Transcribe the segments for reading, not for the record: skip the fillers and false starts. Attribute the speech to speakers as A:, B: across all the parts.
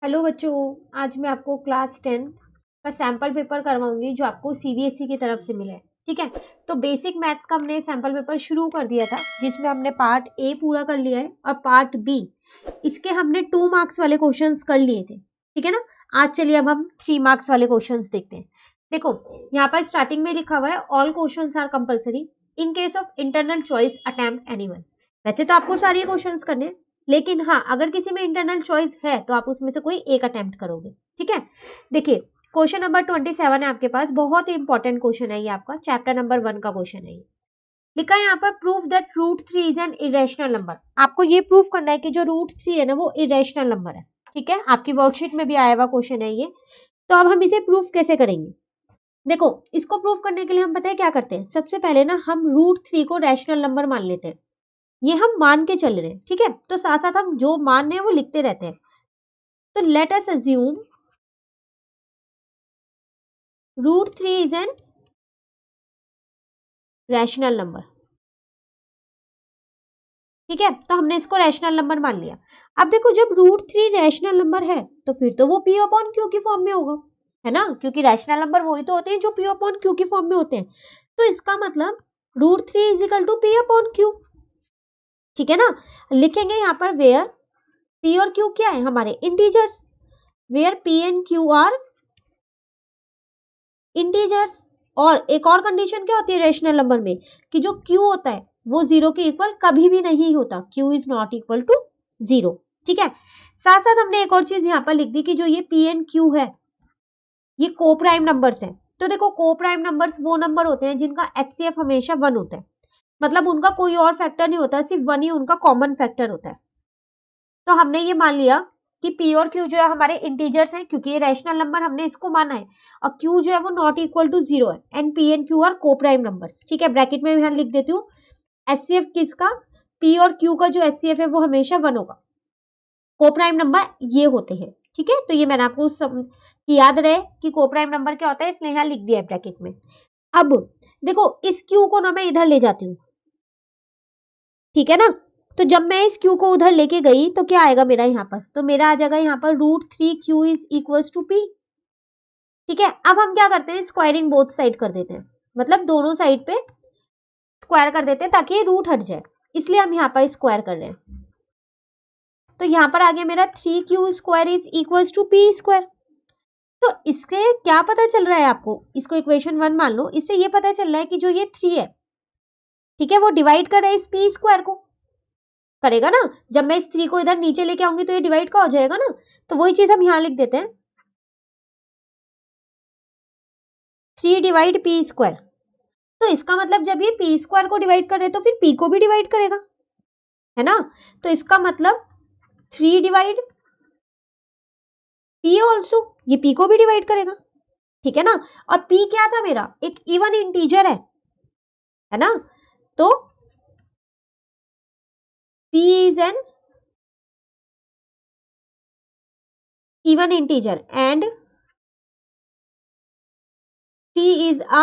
A: Hello बच्चों, आज मैं आपको क्लास 10 का सैम्पल पेपर करवाऊंगी जो आपको सीबीएसई की तरफ से मिला है। ठीक है, तो बेसिक मैथ्स का हमने सैम्पल पेपर शुरू कर दिया था जिसमें हमने पार्ट ए पूरा कर लिया है और पार्ट बी इसके हमने 2 मार्क्स वाले क्वेश्चंस कर लिए थे। ठीक है ना। आज चलिए अब हम 3 मार्क्स वाले क्वेश्चंस देखते हैं। देखो, यहाँ पर स्टार्टिंग में लिखा हुआ है all questions are compulsory in case of internal choice attempt any one. वैसे तो आपको सारे क्वेश्चंस करने हैं, लेकिन हाँ, अगर किसी में इंटरनल चॉइस है तो आप उसमें से कोई एक अटेम्प्ट करोगे। ठीक है, देखिए क्वेश्चन नंबर 27 है आपके पास। बहुत ही इंपॉर्टेंट क्वेश्चन है ये, आपका चैप्टर नंबर 1 का क्वेश्चन है ये। लिखा है यहाँ पर proof that root 3 is an irrational number. आपको ये प्रूफ करना है कि जो रूट 3 है ना वो इरेशनल नंबर है। ठीक है, आपकी वर्कशीट में भी आया हुआ क्वेश्चन है ये। तो अब हम इसे प्रूफ कैसे करेंगे? देखो, इसको प्रूफ करने के लिए हम पता है क्या करते हैं। सबसे पहले ना हम रूट 3 को रैशनल नंबर मान लेते हैं। ये हम मान के चल रहे हैं। ठीक है, तो साथ साथ हम जो मान रहे हैं वो लिखते रहते हैं। तो let us assume root 3 is an rational number. ठीक है, तो हमने इसको रैशनल नंबर मान लिया। अब देखो, जब रूट 3 रैशनल नंबर है तो फिर तो वो पी अपॉन क्यू की फॉर्म में होगा, है ना, क्योंकि रैशनल नंबर वही तो होते हैं जो पी अपॉन क्यू की फॉर्म में होते हैं। तो इसका मतलब root 3 is equal to p upon q. ठीक है ना। लिखेंगे यहाँ पर वेयर पी और क्यू क्या है, हमारे integers. Where p and q are integers. और एक और कंडीशन क्या होती है रैशनल नंबर में, कि जो q होता है वो 0 के इक्वल कभी भी नहीं होता। q is not equal to 0। ठीक है, साथ साथ हमने एक और चीज यहाँ पर लिख दी कि जो ये p एंड q है ये को प्राइम नंबर्स हैं। तो देखो, को प्राइम नंबर्स वो नंबर होते हैं जिनका HCF हमेशा 1 होता है, मतलब उनका कोई और फैक्टर नहीं होता, सिर्फ 1 ही उनका कॉमन फैक्टर होता है। तो हमने ये मान लिया कि p और q जो है हमारे इंटीजर्स हैं, क्योंकि ये रैशनल नंबर हमने इसको माना है, और q जो है वो नॉट इक्वल टू 0 है, and p and q are coprime numbers. ठीक है, ब्रैकेट में मैं लिख देती हूँ HCF किसका, p और q का जो HCF है वो हमेशा 1 होगा। को प्राइम नंबर ये होते हैं। ठीक है, तो ये मैंने आपको याद रहे कि को प्राइम नंबर क्या होता है, इसलिए यहाँ लिख दिया है ब्रैकेट में। अब देखो, इस q को ना मैं इधर ले जाती हूँ। ठीक है ना, तो जब मैं इस q को उधर लेके गई तो क्या आएगा मेरा यहाँ पर, तो मेरा आ जाएगा यहाँ पर root 3 q is equal to p। ठीक है, अब हम क्या करते हैं, स्क्वायरिंग बोथ साइड कर देते हैं, मतलब दोनों साइड पे स्क्वायर कर देते हैं ताकि ये रूट हट जाए, इसलिए हम यहाँ पर स्क्वायर कर रहे हैं। तो यहाँ पर आ गया मेरा 3q square is equal to p square. तो इससे क्या पता चल रहा है आपको, इसको इक्वेशन 1 मान लो, इससे ये पता चल रहा है कि जो ये 3 है, ठीक है, वो डिवाइड कर रहा है इस p स्क्वायर को, करेगा ना। जब मैं इस 3 को इधर नीचे लेके आऊंगी तो ये डिवाइड का हो जाएगा ना। तो वही चीज हम यहाँ लिख देते हैं 3 डिवाइड p स्क्वायर। तो इसका मतलब जब ये p स्क्वायर को डिवाइड कर रहे तो फिर p को भी डिवाइड करेगा, है ना। तो इसका मतलब 3 डिवाइड p ऑल्सो, ये p को भी डिवाइड करेगा। ठीक है ना, और p क्या था मेरा, एक इवन इंटीजर है ना। तो p is an even integer and p is a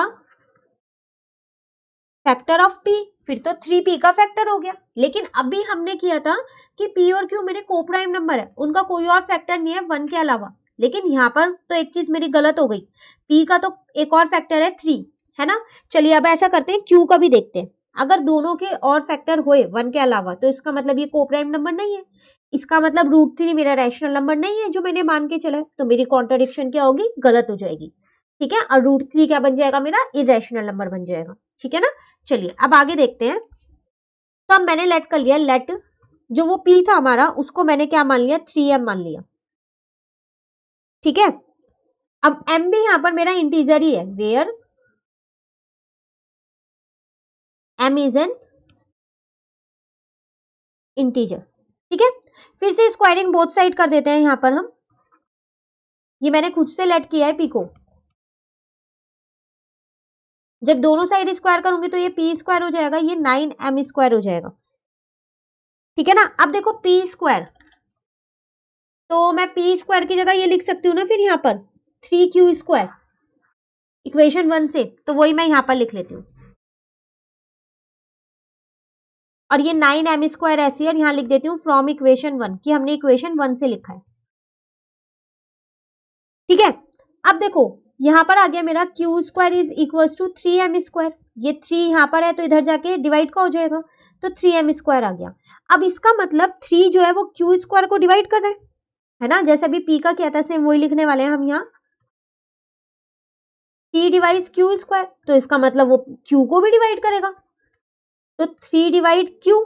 A: factor of p। फिर तो 3p का फैक्टर हो गया। लेकिन अभी हमने किया था कि p और q मेरे को प्राइम नंबर है, उनका कोई और फैक्टर नहीं है 1 के अलावा। लेकिन यहाँ पर तो एक चीज मेरी गलत हो गई, p का तो एक और फैक्टर है 3, है ना। चलिए अब ऐसा करते हैं, q का भी देखते हैं। अगर दोनों के और फैक्टर हुए 1 के अलावा तो इसका मतलब ये को प्राइम नंबर नहीं है। इसका मतलब रूट 3 मेरा रैशनल नंबर नहीं है जो मैंने मान के चला है, तो मेरी कॉन्ट्रडिक्शन क्या होगी, गलत हो जाएगी। ठीक है, और रूट 3 क्या बन जाएगा, मेरा इरेशनल नंबर बन जाएगा। ठीक है ना। चलिए अब आगे देखते हैं। तो अब मैंने लेट कर लिया, लेट जो वो p था हमारा उसको मैंने क्या मान लिया, 3m मान लिया। ठीक है, अब m भी यहां पर मेरा इंटीजर ही है, where m is an integer. ठीक है, फिर से स्क्वायरिंग बोथ साइड कर देते हैं यहां पर हम। ये मैंने खुद से लेट किया है p को, जब दोनों साइड स्क्वायर करूंगी तो ये p स्क्वायर हो जाएगा, ये 9m स्क्वायर हो जाएगा। ठीक है ना। अब देखो p स्क्वायर, तो मैं p स्क्वायर की जगह ये लिख सकती हूँ ना फिर यहाँ पर 3q स्क्वायर, इक्वेशन 1 से, तो वही मैं यहाँ पर लिख लेती हूँ। और ये 9m स्क्वायर ऐसी है, और यहाँ लिख देती हूँ फ्रॉम इक्वेशन 1, कि हमने इक्वेशन 1 से लिखा है। ठीक है, अब देखो यहां पर आ गया मेरा q square is equal to 3m²। ये 3 यहां पर है तो इधर जाके डिवाइड का हो जाएगा, तो 3m² आ गया। अब इसका मतलब 3 जो है वो क्यू स्क्वायर को डिवाइड कर रहा है ना, जैसे अभी पी का क्या था सेम वही लिखने वाले हैं हम यहाँ, p डिवाइड क्यू स्क्वायर, तो इसका मतलब वो q को भी डिवाइड करेगा, तो 3 डिवाइड q,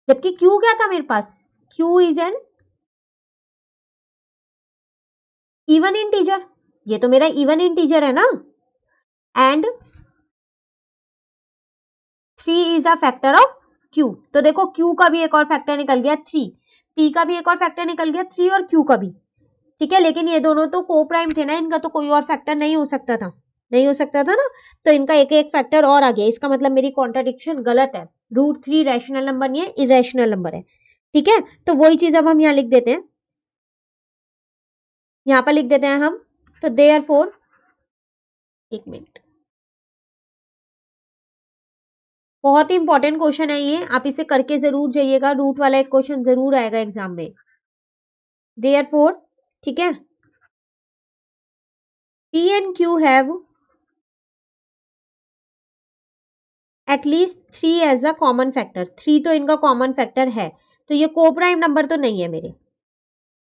A: जबकि q क्या था मेरे पास, q is an even integer, ये तो मेरा इवन इंटीजर है ना, and 3 is a factor of q, तो देखो q का भी एक और फैक्टर निकल गया 3, p का भी एक और फैक्टर निकल गया 3 और q का भी, ठीक है, लेकिन ये दोनों तो को प्राइम थे ना, इनका तो कोई और फैक्टर नहीं हो सकता था, नहीं हो सकता था ना, तो इनका एक एक फैक्टर और आ गया, इसका मतलब मेरी कॉन्ट्राडिक्शन गलत है, √3 रैशनल नंबर नहीं है, इरेशनल नंबर है, ठीक है, तो वही चीज अब हम यहाँ लिख देते हैं, यहाँ पर लिख देते हैं हम, तो देयरफॉर, एक मिनट, बहुत ही इंपॉर्टेंट क्वेश्चन है ये, आप इसे करके जरूर जाइएगा, रूट वाला एक क्वेश्चन जरूर आएगा एग्जाम में, देयरफॉर, ठीक है, P and Q have at least 3 as a common factor, 3 तो इनका कॉमन फैक्टर है, तो ये को प्राइम नंबर तो नहीं है मेरे,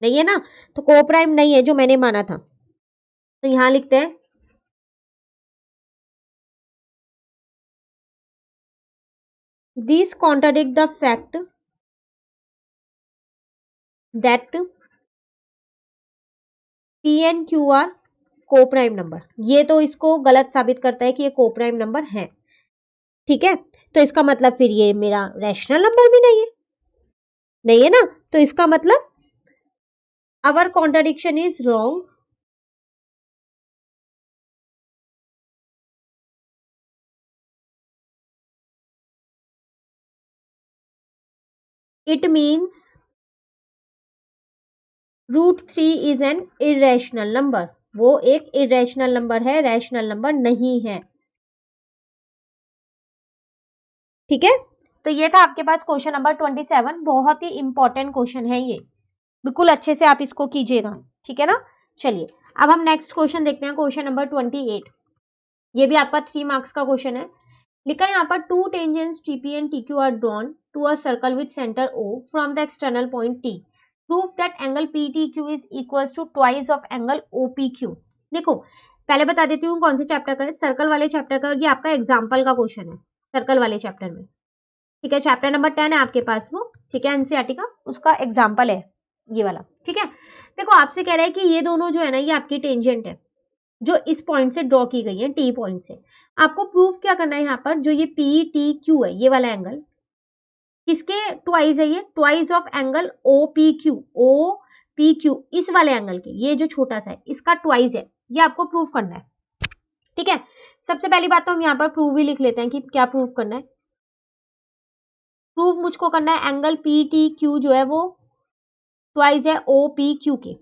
A: नहीं है ना, तो को प्राइम नहीं है जो मैंने माना था, तो यहां लिखते हैं this contradict the fact that P and Q are coprime number, ये तो इसको गलत साबित करता है कि ये को प्राइम नंबर है, ठीक है, तो इसका मतलब फिर ये मेरा रैशनल नंबर भी नहीं है, नहीं है ना, तो इसका मतलब our contradiction is wrong, it means √3 is an irrational number, वो एक इरेशनल नंबर है, रैशनल नंबर नहीं है, ठीक है, तो ये था आपके पास क्वेश्चन नंबर 27, बहुत ही इंपॉर्टेंट क्वेश्चन है ये, बिल्कुल अच्छे से आप इसको कीजिएगा, ठीक है ना, चलिए अब हम नेक्स्ट क्वेश्चन देखते हैं, क्वेश्चन नंबर 28, ये भी आपका 3 मार्क्स का क्वेश्चन है, लिखा है यहाँ पर 2 tangents TP and TQ are drawn to a circle with center O from the external point T. Prove that angle PTQ is equals to twice of angle OPQ. देखो पहले बता देती हूँ कौन से चैप्टर का है, सर्कल वाले चैप्टर का, और ये आपका एग्जाम्पल का क्वेश्चन है सर्कल वाले चैप्टर में, ठीक है, चैप्टर नंबर 10 है आपके पास वो, ठीक है, एनसीईआरटी का, उसका एग्जाम्पल है ये वाला, ठीक है, देखो आपसे कह रहा है कि ये दोनों जो है ना ये आपकी टेंजेंट है, जो इस पॉइंट से ड्रॉ की गई है, टी पॉइंट से, आपको प्रूफ क्या करना है यहाँ पर, जो ये PTQ है ये वाला एंगल किसके ट्वाइस है, ये ट्वाइस ऑफ एंगल OPQ इस वाले एंगल के, ये जो छोटा सा है इसका ट्वाइस है, ये आपको प्रूफ करना है, ठीक है, सबसे पहली बात तो हम यहाँ पर प्रूफ ही लिख लेते हैं कि क्या प्रूफ करना है, प्रूफ मुझको करना है एंगल PTQ जो है वो ट्वाइस है OPQ के,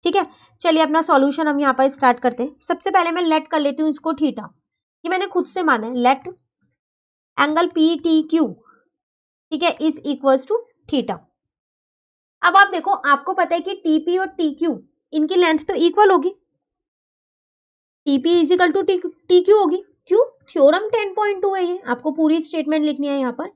A: ठीक है, चलिए अपना सॉल्यूशन हम यहाँ पर स्टार्ट करते हैं, सबसे पहले मैं लेट कर लेती हूँ इसको थीटा, ये मैंने खुद से माना है, लेट एंगल PTQ, ठीक है, इज इक्वल्स टू थीटा। अब आप देखो आपको पता है कि TP और TQ इनकी लेंथ तो इक्वल होगी, TP is equal to TQ होगी, क्यों, थ्योरम 10.2 है ये, आपको पूरी स्टेटमेंट लिखनी है यहाँ पर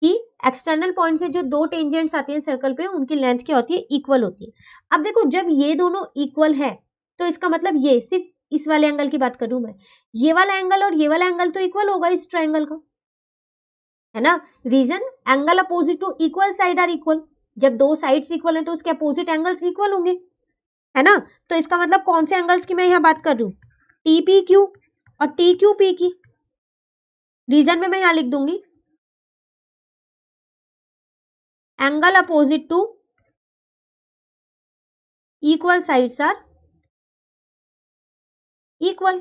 A: कि एक्सटर्नल पॉइंट से जो दो टेंजेंट्स आती हैं सर्कल पे उनकी लेंथ क्या होती है, इक्वल होती है। अब देखो जब ये दोनों इक्वल है तो इसका मतलब ये सिर्फ इस वाले एंगल की बात करूं मैं, ये वाला एंगल और ये वाला एंगल तो इक्वल होगा इस ट्रायंगल का, है ना, reason angle opposite to equal side are equal, जब दो साइड्स इक्वल हैं तो उसके अपोजिट एंगल्स इक्वल होंगे, है ना, तो इसका मतलब कौन से एंगल्स की मैं यहाँ बात कर रही हूँ, TPQ और TQP की, रीजन में मैं यहाँ लिख दूंगी angle opposite to equal sides are equal,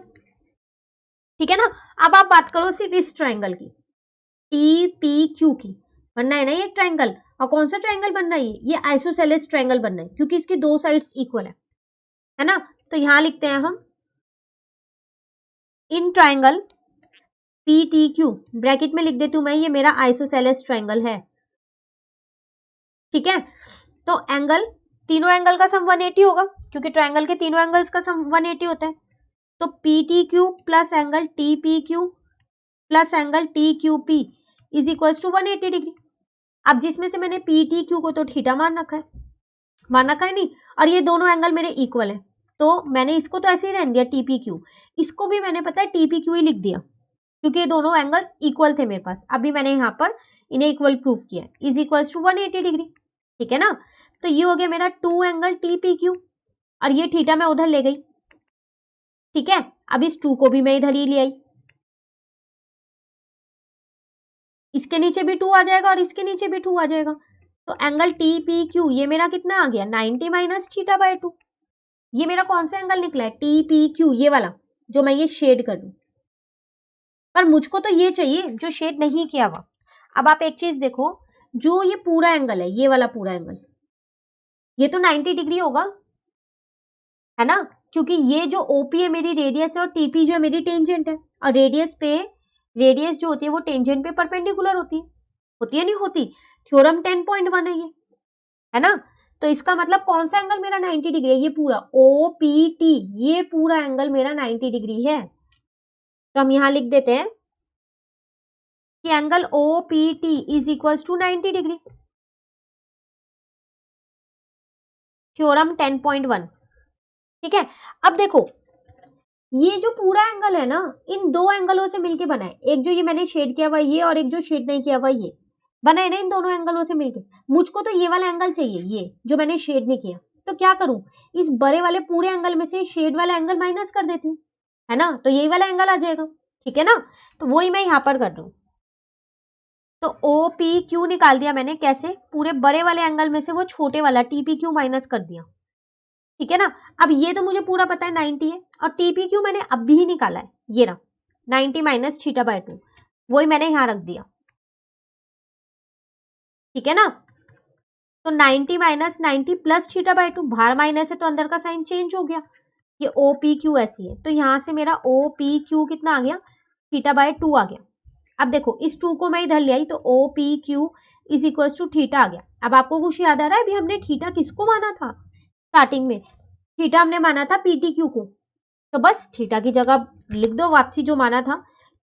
A: ठीक है ना, अब आप बात करो सिर्फ इस ट्रायंगल की, TPQ की, बनना है ना ये ट्रायंगल, और कौन सा ट्रायंगल बन रहा है ये आइसोसेलेस ट्रायंगल बन रहा है क्योंकि इसकी दो साइड्स इक्वल है ना, तो यहां लिखते हैं हम इन ट्रायंगल PTQ, ब्रैकेट में लिख देती हूं मैं, ये मेरा आइसोसेलेस ट्रायंगल है, ठीक है, तो एंगल तीनों एंगल का सम 180 होगा, क्योंकि ट्रायंगल के तीनों एंगल्स का सम 180 होता है। तो P T Q plus angle T P Q plus angle T Q P is equal to 180 degree. अब जिसमें से मैंने पी टी क्यू को तो थीटा मान रखा है नहीं, और ये दोनों एंगल मेरे इक्वल है, तो मैंने इसको तो ऐसे ही रहने दिया टी पी क्यू, इसको भी मैंने पता है टी पी क्यू ही लिख दिया, क्योंकि ये दोनों एंगल्स इक्वल थे मेरे पास। अभी मैंने यहाँ पर इन्हें इक्वल प्रूफ किया, इज इक्वल टू 180 डिग्री। ठीक है ना, तो ये हो गया मेरा 2 एंगल टी पी क्यू, और ये थीटा मैं उधर ले गई। ठीक है, अब इस 2 को भी मैं इधर ही ले आई, इसके नीचे भी 2 आ जाएगा और इसके नीचे भी 2 आ जाएगा। तो एंगल टी पी क्यू ये मेरा कितना आ गया 90 माइनस थीटा बाय 2। ये मेरा कौन सा एंगल निकला है टी पी क्यू, ये वाला जो मैं ये शेड कर दूं, पर मुझको तो ये चाहिए जो शेड नहीं किया हुआ। अब आप एक चीज देखो, जो ये पूरा एंगल है, ये वाला पूरा एंगल, ये तो 90 डिग्री होगा, है ना, क्योंकि ये जो ओपी है मेरी रेडियस है और टीपी जो है मेरी टेंजेंट है, और रेडियस जो होती है वो टेंजेंट पे परपेंडिकुलर होती है नहीं होती, थ्योरम 10.1 है ये, है ना। तो इसका मतलब कौन सा एंगल मेरा 90 डिग्री है, ये पूरा ओपीटी, ये पूरा एंगल मेरा 90 डिग्री है। तो हम यहां लिख देते हैं कि angle OPT is equal to 90 degree, theorem 10.1। ठीक है, अब देखो ये जो पूरा एंगल है ना, इन दो एंगलों से मिलके बना है, एक जो ये मैंने शेड किया हुआ ये, और एक जो शेड नहीं किया हुआ ये, बना है ना इन दोनों एंगलों से मिलके। मुझको तो ये वाला एंगल चाहिए, ये जो मैंने शेड नहीं किया, तो क्या करूं, इस बड़े वाले पूरे एंगल में से शेड वाला एंगल माइनस कर देती हूँ, है ना, तो यही वाला एंगल आ जाएगा। ठीक है ना, तो वही मैं यहाँ पर कर रहा हूँ। तो ओ पी क्यू निकाल दिया मैंने, कैसे, पूरे बड़े वाले एंगल में से वो छोटे वाला टी पी क्यू माइनस कर दिया। ठीक है ना, अब ये तो मुझे पूरा पता है 90 है, और टीपी क्यू मैंने अभी ही निकाला है, ये रहा 90 माइनस थीटा बाय 2, वही मैंने यहां रख दिया। ठीक है ना, तो 90 माइनस 90 प्लस थीटा बाय 2, बाहर माइनस है तो अंदर का साइन चेंज हो गया, ये ओ पी क्यू ऐसी है, तो यहां से मेरा ओ पी क्यू कितना आ गया, थीटा बाय 2 आ गया। अब देखो इस 2 को मैं इधर ले आई, तो O P Q is equal to theta आ गया। अब आपको कुछ याद आ रहा है, अभी हमने थीटा किसको माना था स्टार्टिंग में, थीटा हमने माना था पीटी क्यू को, तो बस थीटा की जगह लिख दो वापसी जो माना था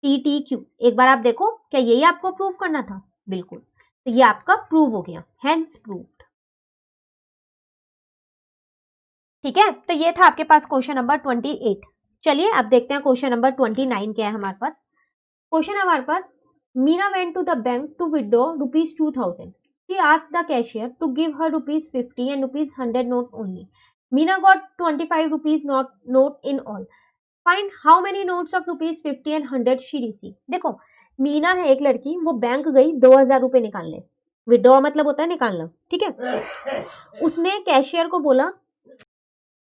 A: टी टी क्यू। एक बार आप देखो क्या यही आपको प्रूव करना था, बिल्कुल, तो ये आपका प्रूव हो गया, हेंस प्रूव्ड। ठीक है, तो ये था आपके पास क्वेश्चन नंबर 28। चलिए अब देखते हैं क्वेश्चन नंबर 29 क्या है हमारे पास। क्वेश्चन हमारे पास, Meena went to the bank to withdraw ₹2000। She asked the cashier to give her ₹50 and ₹100 note only. Meena got 25 rupees note in all. Find how many notes of ₹50 and 100 she received. देखो मीना है एक लड़की, वो bank गई 2000 रुपए निकालने, withdraw मतलब होता है निकालना, ठीक है। उसने कैशियर को बोला,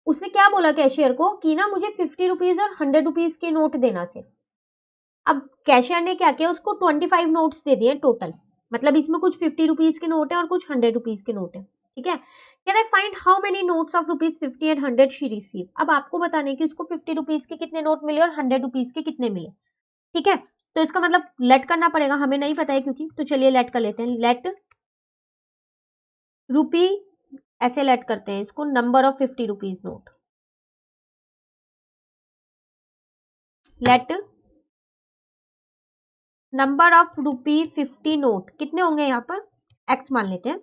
A: उसने क्या बोला कैशियर को कि ना मुझे 50 रुपीज और 100 रुपीज के नोट देना से। अब कैशियर ने क्या किया, उसको 25 नोट्स दे दिए टोटल, मतलब इसमें कुछ 50 रुपीज के नोट है और कुछ 100 रुपीज के नोट है। ठीक है, can I find how many notes of ₹50 and 100 she receive. अब आपको बताने कि उसको 50 रुपीज के कितने नोट मिले और 100 रुपीज के कितने मिले। ठीक है, तो इसका मतलब लेट करना पड़ेगा, हमें नहीं पता है क्योंकि, तो चलिए लेट कर लेते हैं, लेट रुपी, ऐसे लेट करते हैं इसको, number of 50 rupees note, let number of ₹50 note कितने होंगे यहाँ पर, एक्स मान लेते हैं,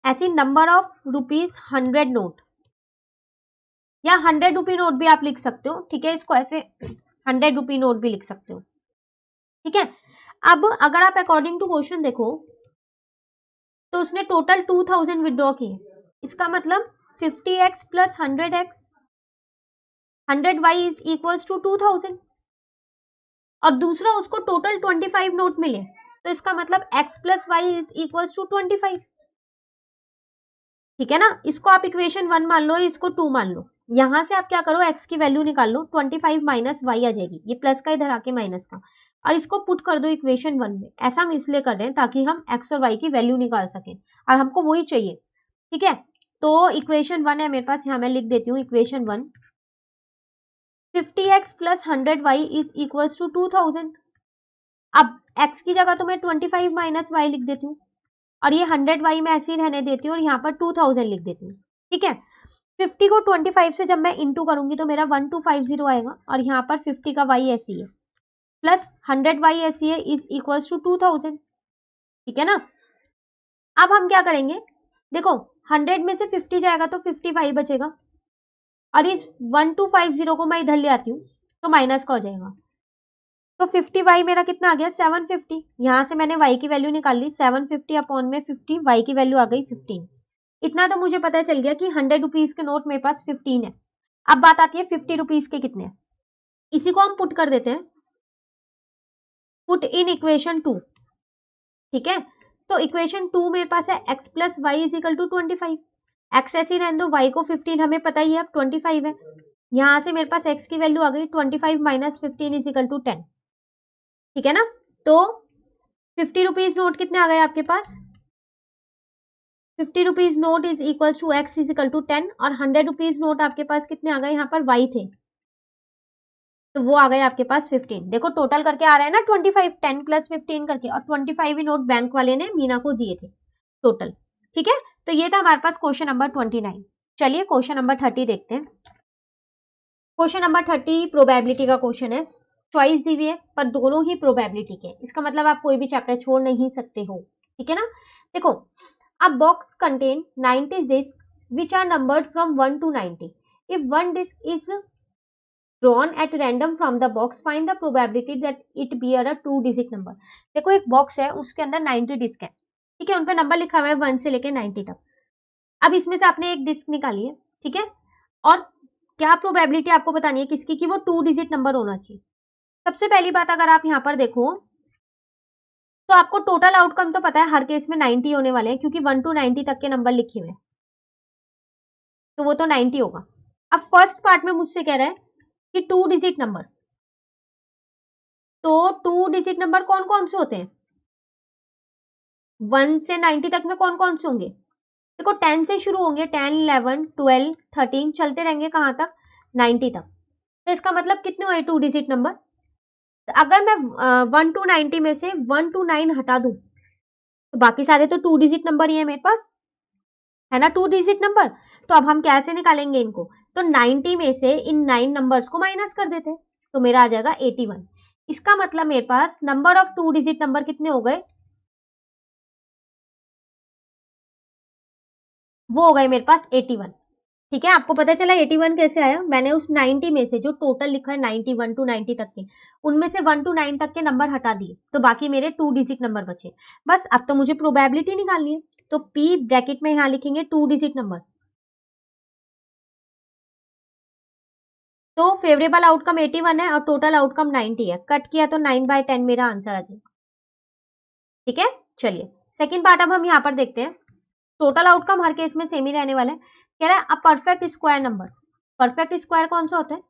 A: ऐसी नंबर ऑफ ₹100 नोट, या 100 रुपी नोट भी आप लिख सकते हो। ठीक है, इसको ऐसे 100 रुपी नोट भी लिख सकते हो। ठीक है, अब अगर आप अकॉर्डिंग टू क्वेश्चन देखो, तो उसने टोटल 2000 विड्रॉ किए, इसका मतलब 50x plus 100x 100y is equals to 2000, और दूसरा उसको टोटल 25 नोट मिले, तो इसका मतलब x plus y is equals to 25। ठीक है ना, इसको आप इक्वेशन 1 मान लो, इसको 2 मान लो, यहां से आप क्या करो, x की वैल्यू निकाल लो, 25 माइनस वाई आ जाएगी, ये प्लस का इधर आके माइनस का, और इसको पुट कर दो इक्वेशन 1 में। ऐसा हम इसलिए कर रहे हैं ताकि हम x और y की वैल्यू निकाल सकें, और हमको वही चाहिए। ठीक है, तो इक्वेशन 1 है मेरे पास, यहां मैं लिख देती हूँ equation 1, 50x plus 100y is equals to 2000। अब x की जगह तो मैं 25 माइनस वाई लिख देती हूँ, और ये 100y में ऐसे ही रहने देती हूँ और यहाँ पर 2000 लिख देती हूँ, ठीक है। 50 को 25 से जब मैं इंटू करूंगी तो मेरा 1250 आएगा और यहाँ पर 50 का y ऐसी है प्लस 100y ऐसी है इज इक्वल्स टू 2000, ठीक है ना। अब हम क्या करेंगे, देखो 100 में से 50 जाएगा तो 50y बचेगा और इस 1250 को मैं इधर ले आती हूँ तो माइनस का हो जाएगा, तो 50y मेरा कितना आ गया 750। यहां से मैंने y की वैल्यू निकाल ली, 750 अपॉन में 50, y की वैल्यू आ गई 15। इतना तो मुझे पता चल गया कि 100 रुपीज के नोट मेरे पास 15 है। अब बात आती है 50 रुपीज के कितने हैं, इसी को हम पुट कर देते हैं, पुट इन इक्वेशन 2, ठीक है। तो इक्वेशन 2 मेरे पास है x plus y is equal to 25, x ऐसी रहने दो, y को 15 हमें पता ही है अब 25 है, यहां से मेरे पास x की वैल्यू आ गई 25 माइनस 15 इज इक्वल टू 10, ठीक है ना। तो 50 रुपीज नोट कितने आ गए आपके पास, 50 rupees note is equal to x is equal to 10 और 100 रुपीज नोट आपके पास कितने आ गए, यहाँ पर y थे तो वो आ गए आपके पास 15। देखो टोटल करके आ रहा है ना 25, 10 प्लस 15 करके, और 25 ही नोट बैंक वाले ने मीना को दिए थे टोटल, ठीक है। तो ये था हमारे पास क्वेश्चन नंबर 29। चलिए क्वेश्चन नंबर 30 देखते हैं। क्वेश्चन नंबर 30 प्रोबेबिलिटी का क्वेश्चन है, चॉइस दी हुई है पर दोनों ही प्रोबेबिलिटी के, इसका मतलब आप कोई भी चैप्टर छोड़ नहीं सकते हो, ठीक है ना। देखो, a box contain 90 discs which are numbered from 1 to 90. If one disc is drawn at random from the box, find the probability that it bear a 2-digit number. देखो एक बॉक्स है उसके अंदर 90 डिस्क है, ठीक है, उन पे नंबर लिखा हुआ है 1 से लेके 90 तक। अब इसमें से आपने एक डिस्क निकाली है, ठीक है, और क्या प्रोबेबिलिटी आपको बतानी है किसकी, कि वो 2 डिजिट नंबर होना चाहिए। सबसे पहली बात अगर आप यहाँ पर देखो तो आपको टोटल आउटकम तो पता है हर केस में 90 होने वाले हैं क्योंकि 1 to 90 तक के नंबर लिखे हुए हैं, तो वो तो 90 होगा। अब फर्स्ट पार्ट में मुझसे कह रहा है कि 2 डिजिट नंबर, तो 2 डिजिट नंबर कौन कौन से होते हैं, 1 से 90 तक में कौन कौन से होंगे, देखो 10 से शुरू होंगे, 10, 11, 12, 13 चलते रहेंगे कहां तक, 90 तक। तो इसका मतलब कितने हुए 2 डिजिट नंबर, तो अगर मैं 1 to 90 में से 1 to 9 हटा दूं तो बाकी सारे तो 2 डिजिट नंबर ही है मेरे पास, है ना, 2 डिजिट नंबर। तो अब हम कैसे निकालेंगे इनको, तो 90 में से इन 9 नंबर्स को माइनस कर देते हैं तो मेरा आ जाएगा 81। इसका मतलब मेरे पास नंबर ऑफ 2 डिजिट नंबर कितने हो गए, वो हो गए मेरे पास 81, ठीक है। आपको पता चला 81 कैसे आया, मैंने उस 90 में से जो टोटल लिखा है 91 टू 90 तक के, उनमें से 1 टू 9 तक के नंबर हटा दिए तो बाकी मेरे 2 डिजिट नंबर बचे। बस अब तो मुझे प्रोबेबिलिटी निकालनी है, तो P ब्रैकेट में यहां लिखेंगे 2 डिजिट नंबर, तो फेवरेबल आउटकम 81 है और टोटल आउटकम 90 है, कट किया तो 9/10 मेरा आंसर आ जाएगा, ठीक है। चलिए सेकंड पार्ट अब हम यहाँ पर देखते हैं, टोटल आउटकम हर केस में सेम ही रहने वाला है। कह रहा है a perfect square number, perfect square कौन सा होता है,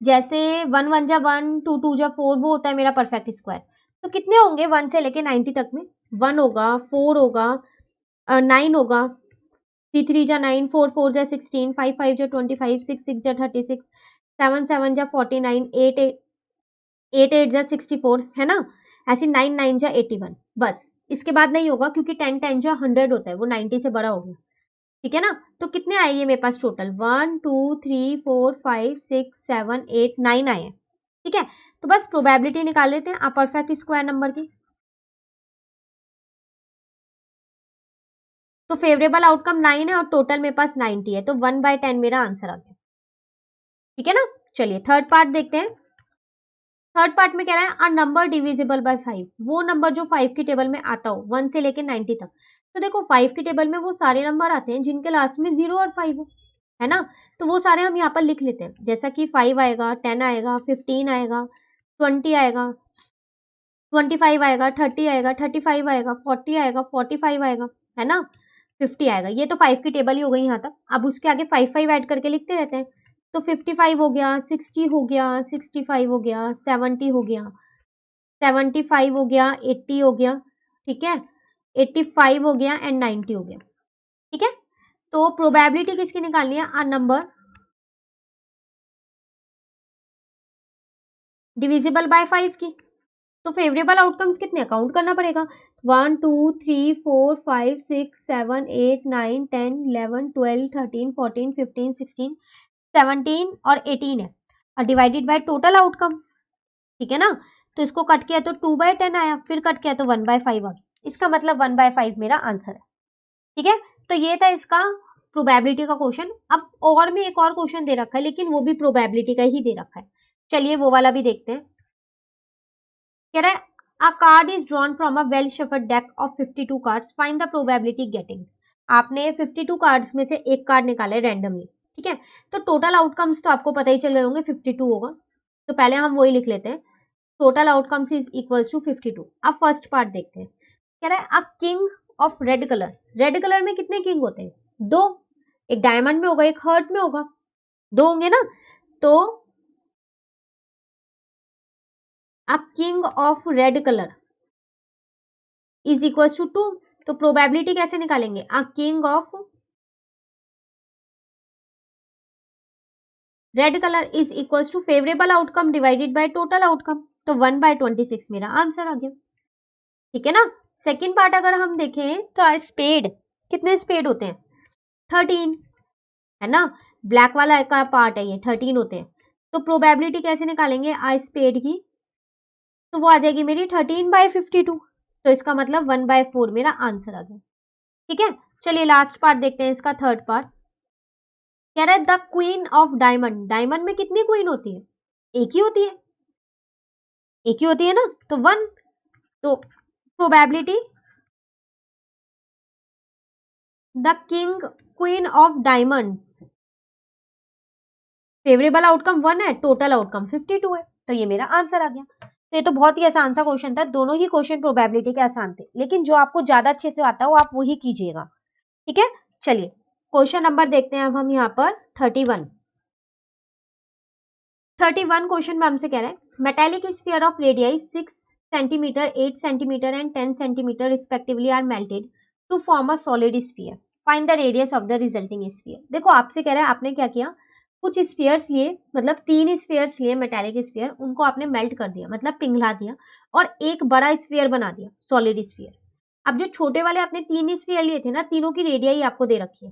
A: जैसे 1 1 जा 1, 2 2 जा 4, वो होता है मेरा परफेक्ट स्क्वायर। तो कितने होंगे 1 से लेके 90 तक में, 1 होगा, 4 होगा, 9 होगा, 3 3 जा 9, 4 4 जा 16, 5 5 जा 25, 6 6 जा 36, 7 7 जा 49, 8 8 8 जा 64, है ना, ऐसे 9 9 जा 81। बस इसके बाद नहीं होगा क्योंकि 10 10 जा 100 होता है, वो 90 से बड़ा हो गया, ठीक है ना। तो कितने आए ये मेरे पास टोटल, 1 2 3 4 5 6 7 8 9 आए हैं, ठीक है। तो बस प्रोबेबिलिटी निकाल लेते हैं परफेक्ट स्क्वायर नंबर की। तो फेवरेबल आउटकम 9 है और टोटल मेरे पास 90 है, तो 1/10 मेरा आंसर आ गया, ठीक है ना। चलिए थर्ड पार्ट देखते हैं। थर्ड पार्ट में कह रहा है अ नंबर डिविजिबल बाय 5, वो नंबर जो 5 की टेबल में आता हो 1 से लेके 90 तक। तो देखो 5 की टेबल में वो सारे नंबर आते हैं जिनके लास्ट में 0 और 5 हो, है ना। तो वो सारे हम यहाँ पर लिख लेते हैं, जैसा कि 5 आएगा, 10 आएगा, 15 आएगा, 20 आएगा, 25 आएगा, 30 आएगा, 35 आएगा, 40 आएगा, 45 आएगा, है ना, 50 आएगा। ये तो 5 की टेबल ही हो गई यहाँ तक। अब उसके आगे 5 5 ऐड करके लिखते रहते हैं, तो 55 हो गया, 60 हो गया, 65 हो गया, 70 हो गया, 75 हो गया, 80 हो गया, ठीक है, 85 हो गया एंड 90 हो गया, ठीक है। तो प्रोबेबिलिटी किसकी निकालनी है, अ नंबर डिविजिबल बाय 5 की। तो फेवरेबल आउटकम्स कितने काउंट करना पड़ेगा, 1 2 3 4 5 6 7 8 9 10 11 12 13 14 15 16 17 और 18 है, और डिवाइडेड बाय टोटल आउटकम्स, ठीक है ना। तो इसको कट किया तो 2/10 आया, फिर कट किया तो 1/5 आ गया, इसका मतलब 1/5 मेरा आंसर है, ठीक है। तो ये था इसका प्रोबेबिलिटी का क्वेश्चन। अब और में एक और क्वेश्चन दे रखा है, लेकिन वो भी प्रोबेबिलिटी का ही दे रखा है, चलिए वो वाला भी देखते हैं। कह रहा है a card is drawn from a well shuffled deck of 52 cards, find the probability getting। आपने 52 कार्ड्स में से एक कार्ड निकाले रैंडमली, ठीक है। तो टोटल आउटकम्स तो आपको पता ही चल गए होंगे, 52 होगा, तो पहले हम वही लिख लेते हैं, total outcomes is equals to 52। अब फर्स्ट पार्ट देखते हैं, कह रहा है a king of red colour, red colour में कितने किंग होते हैं, दो, एक डायमंड में होगा एक हर्ट में होगा, दो होंगे ना। तो a king of red colour is equals to 2, तो प्रोबेबिलिटी कैसे निकालेंगे, a king of red colour is equals to favourable outcome divided by total outcome, तो 1/26 मेरा आंसर आ गया, ठीक है ना। सेकेंड पार्ट अगर हम देखें तो स्पेड, कितने स्पेड होते हैं, 13, है ना, ब्लैक वाला का पार्ट है ये, 13 होते हैं। तो प्रोबेबिलिटी कैसे निकालेंगे आई स्पेड की, तो वो आ जाएगी मेरी 13/52, तो इसका मतलब 1/4 मेरा आंसर आ गया, ठीक है। चलिए लास्ट पार्ट देखते हैं, इसका थर्ड पार्ट। कह रहा है the queen of diamond, diamond में कितनी क्वीन होती है, एक ही होती है, एक ही होती है ना, तो 1। तो probability the king queen of diamond, favourable outcome 1 है, टोटल आउटकम 52 है, तो ये मेरा आंसर आ गया। तो ये तो बहुत ही आसान सा क्वेश्चन था, दोनों ही क्वेश्चन प्रोबेबिलिटी के आसान थे, लेकिन जो आपको ज्यादा अच्छे से आता है वो आप वही कीजिएगा, ठीक है। चलिए क्वेश्चन नंबर देखते हैं अब हम यहाँ पर 31। 31 क्वेश्चन में हमसे कह रहे हैं metallic sphere of radii 6 centimetre 8 centimetre and 10 centimetre respectively are melted to form a solid sphere, find the radius of the resulting sphere. देखो आपसे कह रहा है आपने क्या किया, कुछ स्फीयर्स लिए, मतलब 3 स्फीयर्स लिए मेटेलिक स्फीयर, उनको आपने मेल्ट कर दिया, मतलब पिघला दिया, और एक बड़ा स्फीयर बना दिया सॉलिड स्फीयर। अब जो छोटे वाले आपने 3 स्फीयर लिए थे ना, तीनों की रेडियाई आपको दे रखी है,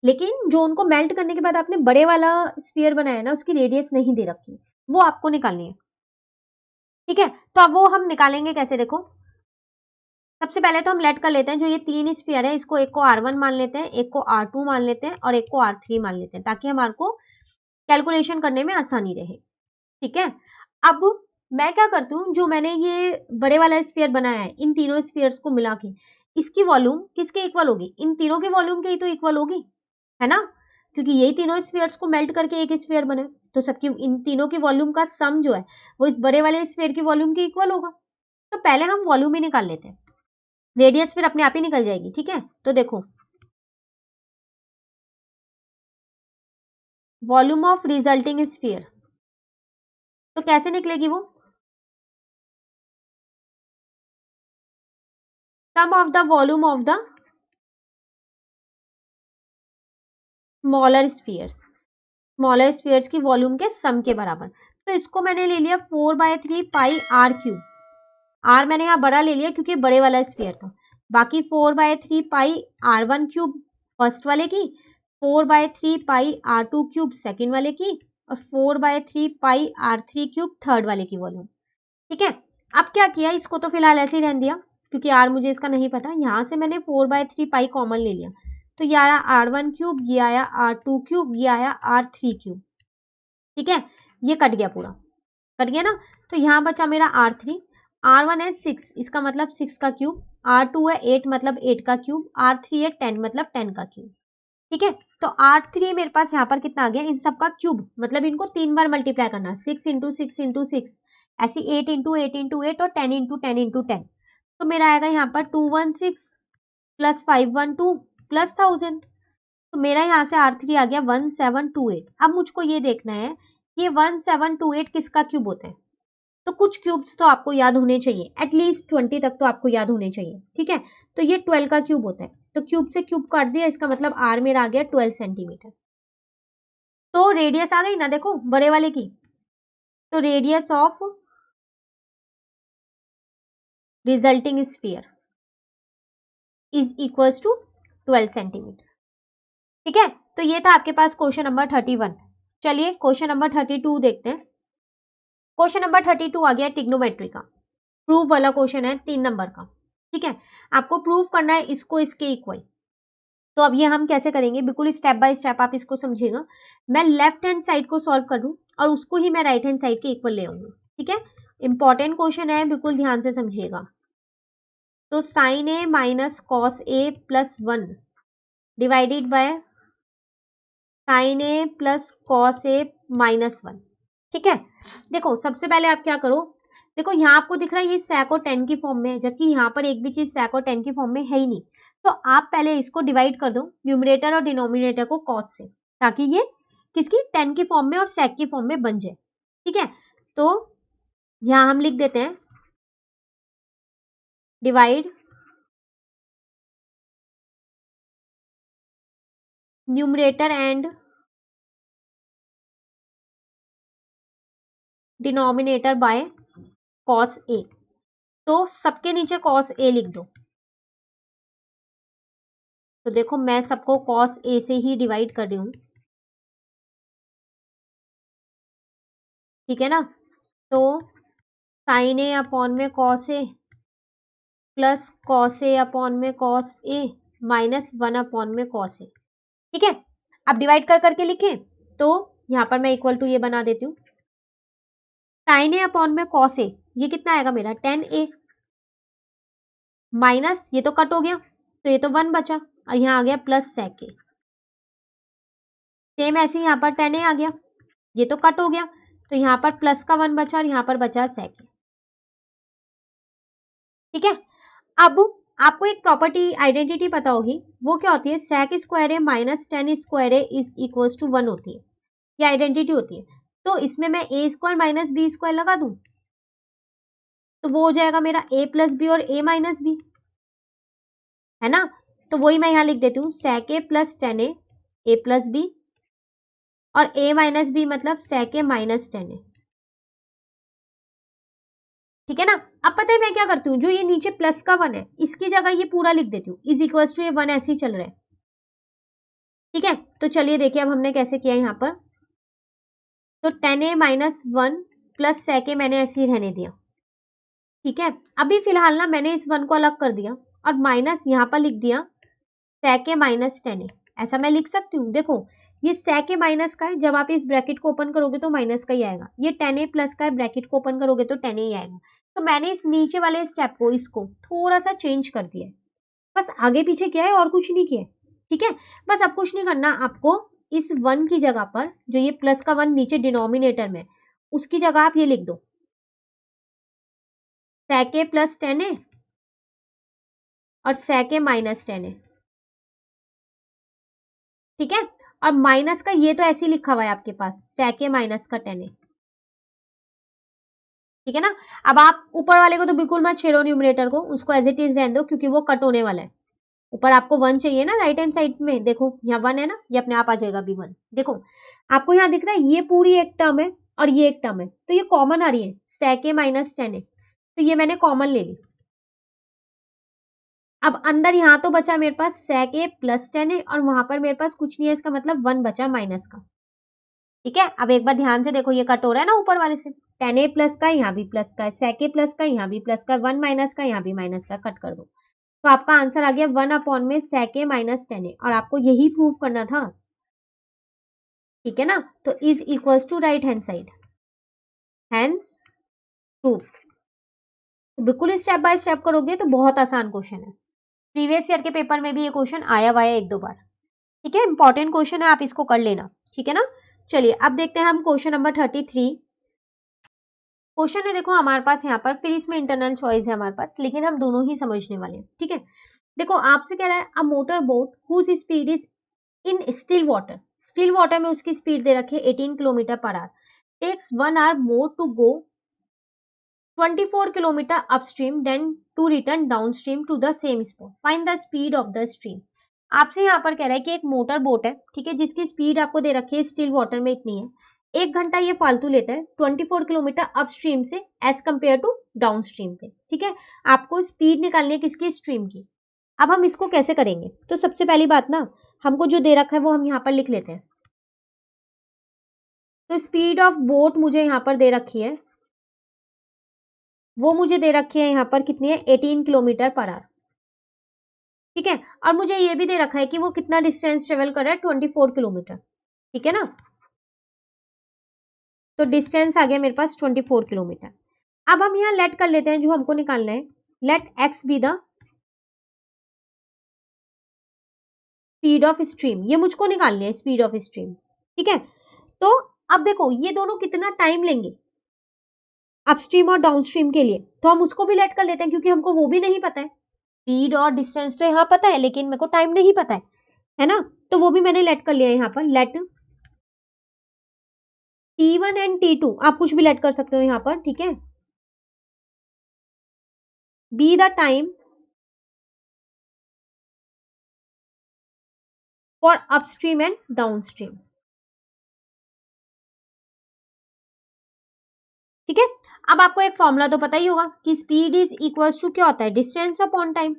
A: लेकिन जो उनको मेल्ट करने के बाद आपने बड़े वाला स्फीयर बनाया ना, उसकी रेडियस नहीं दे रखी, वो आपको निकालनी है, ठीक है। तो अब वो हम निकालेंगे कैसे, देखो सबसे पहले तो हम लेट कर लेते हैं, जो ये 3 स्फीयर है इसको एक को R1 मान लेते हैं, एक को R2 मान लेते हैं और एक को R3 मान लेते हैं, ताकि हमारे को कैलकुलेशन करने में आसानी रहे, ठीक है। अब मैं क्या करती हूँ, जो मैंने ये बड़े वाला स्फीयर बनाया है, इन तीनों स्फीयर्स को मिला के इसकी वॉल्यूम किसके इक्वल होगी, इन तीनों के वॉल्यूम के ही तो इक्वल होगी, है ना, क्योंकि यही तीनों स्फीयर्स को मेल्ट करके एक स्फीयर बने, तो सबकी इन तीनों की वॉल्यूम का सम जो है वो इस बड़े वाले स्फीयर की वॉल्यूम के इक्वल होगा। तो पहले हम वॉल्यूम ही निकाल लेते हैं, रेडियस फिर अपने आप ही निकल जाएगी, ठीक है। तो देखो वॉल्यूम ऑफ रिजल्टिंग स्फीयर, तो कैसे निकलेगी वो, sum of the volume of the smaller spheres, smaller spheres की वॉल्यूम के सम के बराबर। तो इसको मैंने ले लिया 4/3 पाई आर क्यूब, आर मैंने यहाँ बड़ा ले लिया क्योंकि बड़े वाला स्फीयर था, बाकी 4/3 पाई R1 क्यूब फर्स्ट वाले की, 4/3 पाई R2 क्यूब सेकेंड वाले की, और 4/3 पाई R3 क्यूब थर्ड वाले की वॉल्यूम, ठीक है। अब क्या किया, इसको तो फिलहाल ऐसे ही रहने दिया क्योंकि आर मुझे इसका नहीं पता, यहाँ से मैंने 4/3 पाई कॉमन ले लिया, तो ये आया R1 क्यूब, ये आया R2 क्यूब, ये आया R3 क्यूब, ठीक है। ये कट गया पूरा, कट गया ना, तो यहाँ बचा मेरा R3, R1 है 6, इसका मतलब 6 का क्यूब, R2 है 8 मतलब 8 का क्यूब, R3 है 10 मतलब 10 का क्यूब, ठीक है। तो R3 मेरे पास यहाँ पर कितना आ गया, इन सब का क्यूब, मतलब इनको 3 बार मल्टीप्लाई करना, 6 इंटू 6 इंटू 6, ऐसी 8 इंटू 8 इंटू 8 और 10 इंटू 10 इंटू 10, तो मेरा आएगा यहाँ पर 216 प्लस 512 प्लस 1000, तो मेरा यहाँ से R3 आ गया 1728। अब मुझको ये देखना है कि 1728 किसका क्यूब होता है, तो कुछ क्यूब्स तो आपको याद होने चाहिए, एटलीस्ट 20 तक तो आपको याद होने चाहिए, ठीक है। तो ये 12 का क्यूब होता है, तो क्यूब से क्यूब काट दिया, इसका मतलब आर मेरा आ गया 12 सेंटीमीटर। तो रेडियस आ गई ना, देखो बड़े वाले की, तो radius of resulting sphere is equals to 12 centimetre. ठीक है, तो ये था आपके पास क्वेश्चन नंबर 31। चलिए क्वेश्चन नंबर 32 देखते हैं। क्वेश्चन नंबर 32 आ गया ट्रिग्नोमेट्री का, प्रूफ वाला क्वेश्चन है 3 नंबर का। ठीक है, आपको प्रूफ करना है इसको इसके इक्वल। तो अब ये हम कैसे करेंगे, बिल्कुल स्टेप बाय स्टेप आप इसको समझिएगा। मैं लेफ्ट हैंड साइड को सॉल्व करूं और उसको ही मैं राइट हैंड साइड के इक्वल ले आऊंगा। ठीक है, इंपॉर्टेंट क्वेश्चन है, बिल्कुल ध्यान से समझिएगा। तो sine A minus cos A plus 1 divided by sine A plus cos A minus 1। ठीक है, देखो सबसे पहले आप क्या करो, देखो यहाँ आपको दिख रहा है ये sec और tan की फॉर्म में है, जबकि यहाँ पर एक भी चीज sec और tan की फॉर्म में है ही नहीं। तो आप पहले इसको डिवाइड कर दो न्यूमरेटर और डिनोमिनेटर को cos से, ताकि ये किसकी tan की फॉर्म में और sec की फॉर्म में बन जाए। ठीक है, तो यहाँ हम लिख देते हैं divide numerator and denominator by cos a। तो सबके नीचे cos a लिख दो। तो देखो मैं सबको cos a से ही डिवाइड कर रही हूं। ठीक है ना, तो साइन ए अपॉन में cos a plus cos a upon में cos a माइनस 1 अपॉन में cos a। ठीक है, अब डिवाइड कर करके लिखें तो यहां पर मैं इक्वल टू ये बना देती हूँ, साइन ए अपॉन में cos a, ये कितना आएगा मेरा tan a माइनस ये तो कट हो गया तो ये तो 1 बचा और यहाँ आ गया प्लस sec a। सेम ऐसे यहाँ पर tan a आ गया, ये तो कट हो गया तो यहाँ पर प्लस का 1 बचा और यहाँ पर बचा sec a। ठीक है, अब आपको एक प्रॉपर्टी आइडेंटिटी पता होगी, वो क्या होती है, sec square A minus tan square A is equals to 1 होती है, ये आइडेंटिटी होती है। तो इसमें मैं a square minus B square लगा दूं तो वो हो जाएगा मेरा a प्लस बी और a माइनस बी, है ना। तो वही मैं यहाँ लिख देती हूँ sec a plus tan a plus b और a माइनस बी मतलब sec a minus tan a। ठीक है ना, अब पता है मैं क्या करती हूँ, जो ये नीचे प्लस का 1 है इसकी जगह ये पूरा लिख देती हूँ इज इक्वल्स टू ये 1 ऐसे ही चल रहा है। ठीक है, तो चलिए देखिए अब हमने कैसे किया यहाँ पर। तो tan a minus 1 plus sec a मैंने ऐसे ही रहने दिया। ठीक है, अभी फिलहाल ना मैंने इस 1 को अलग कर दिया और माइनस यहाँ पर लिख दिया sec a minus tan a। ऐसा मैं लिख सकती हूँ, देखो ये sec a माइनस का है, जब आप इस ब्रैकेट को ओपन करोगे तो माइनस का ही आएगा, ये tan a प्लस का है, ब्रैकेट को ओपन करोगे तो tan a ही आएगा। तो मैंने इस नीचे वाले स्टेप को इसको थोड़ा सा चेंज कर दिया है, बस आगे पीछे किया है और कुछ नहीं किया है। ठीक है, बस अब कुछ नहीं करना आपको, इस 1 की जगह पर जो ये प्लस का 1 नीचे डिनोमिनेटर में उसकी जगह आप ये लिख दो sec a plus tan a और sec a minus tan a। ठीक है, और माइनस का ये तो ऐसे ही लिखा हुआ है आपके पास sec a माइनस का tan a। ठीक है ना, अब आप ऊपर वाले को तो बिल्कुल मत छेड़ो न्यूमरेटर को, उसको एज इट इज रहने दो क्योंकि वो कट होने वाला है। ऊपर आपको 1 चाहिए ना राइट हैंड साइड में, देखो यहाँ 1 है ना, ये अपने आप आ जाएगा भी 1। देखो आपको यहाँ दिख रहा है ये पूरी एक टर्म है और ये एक टर्म है, तो ये कॉमन आ रही है sec a minus tan a, तो ये मैंने कॉमन ले ली। अब अंदर यहाँ तो बचा मेरे पास sec a plus tan a और वहां पर मेरे पास कुछ नहीं है, इसका मतलब 1 बचा माइनस का। ठीक है, अब एक बार ध्यान से देखो ये कट हो रहा है ना ऊपर वाले से, tan a प्लस का यहाँ भी प्लस का है, sec a प्लस का यहाँ भी प्लस का, 1 माइनस का यहाँ भी माइनस का, कट कर दो। तो आपका आंसर आ गया 1 अपॉन में sec a minus tan a, और आपको यही प्रूव करना था। ठीक है ना, तो is equals to right hand side, hence proof. तो बिल्कुल स्टेप बाय स्टेप करोगे तो बहुत आसान क्वेश्चन है, प्रीवियस ईयर के पेपर में भी ये क्वेश्चन आया हुआ है 1-2 बार। ठीक है, इंपॉर्टेंट क्वेश्चन है, आप इसको कर लेना। ठीक है ना, चलिए अब देखते हैं हम क्वेश्चन नंबर 33। क्वेश्चन है देखो हमारे पास यहाँ पर, फिर इसमें इंटरनल चॉइस है हमारे पास, लेकिन हम दोनों ही समझने वाले हैं। ठीक है, देखो आपसे कह रहा है a motor boat whose speed is in still water में उसकी स्पीड दे रखी है 18 kilometre per hour, takes 1 hour more to go 24 kilometre upstream then to return downstream to the same spot, find the speed of the stream. आपसे यहाँ पर कह रहा है कि एक मोटर बोट है, ठीक है, जिसकी स्पीड आपको दे रखी है स्टिल वाटर में इतनी है, 1 घंटा ये फालतू लेता है 24 किलोमीटर अपस्ट्रीम से as compare to downstream पे। ठीक है, आपको स्पीड निकालनी है किसकी, स्ट्रीम की। अब हम इसको कैसे करेंगे, तो सबसे पहली बात ना, हमको जो दे रखा है वो हम यहाँ पर लिख लेते हैं। तो स्पीड ऑफ बोट मुझे यहाँ पर दे रखी है, वो मुझे दे रखी है यहाँ पर कितनी है, 18 किलोमीटर पर आवर। ठीक है, और मुझे ये भी दे रखा है कि वो कितना डिस्टेंस ट्रेवल कर रहा है, 24 किलोमीटर। ठीक है ना, तो डिस्टेंस आ गया मेरे पास 24 किलोमीटर। अब हम यहाँ लेट कर लेते हैं जो हमको निकालना है, let x be the speed of stream, ये मुझको निकालनी है स्पीड ऑफ स्ट्रीम। ठीक है, तो अब देखो ये दोनों कितना टाइम लेंगे अपस्ट्रीम और डाउनस्ट्रीम के लिए, तो हम उसको भी लेट कर लेते हैं क्योंकि हमको वो भी नहीं पता है। स्पीड और डिस्टेंस तो यहाँ पता है लेकिन मेरे को टाइम नहीं पता है ना, तो वो भी मैंने लेट कर लिया यहाँ पर। लेट T1 एंड T2, आप कुछ भी लेट कर सकते हो यहाँ पर। ठीक है, be the time for upstream and downstream. ठीक है, अब आपको एक फॉर्मूला तो पता ही होगा कि स्पीड इज इक्वल टू क्या होता है, डिस्टेंस अपॉन टाइम।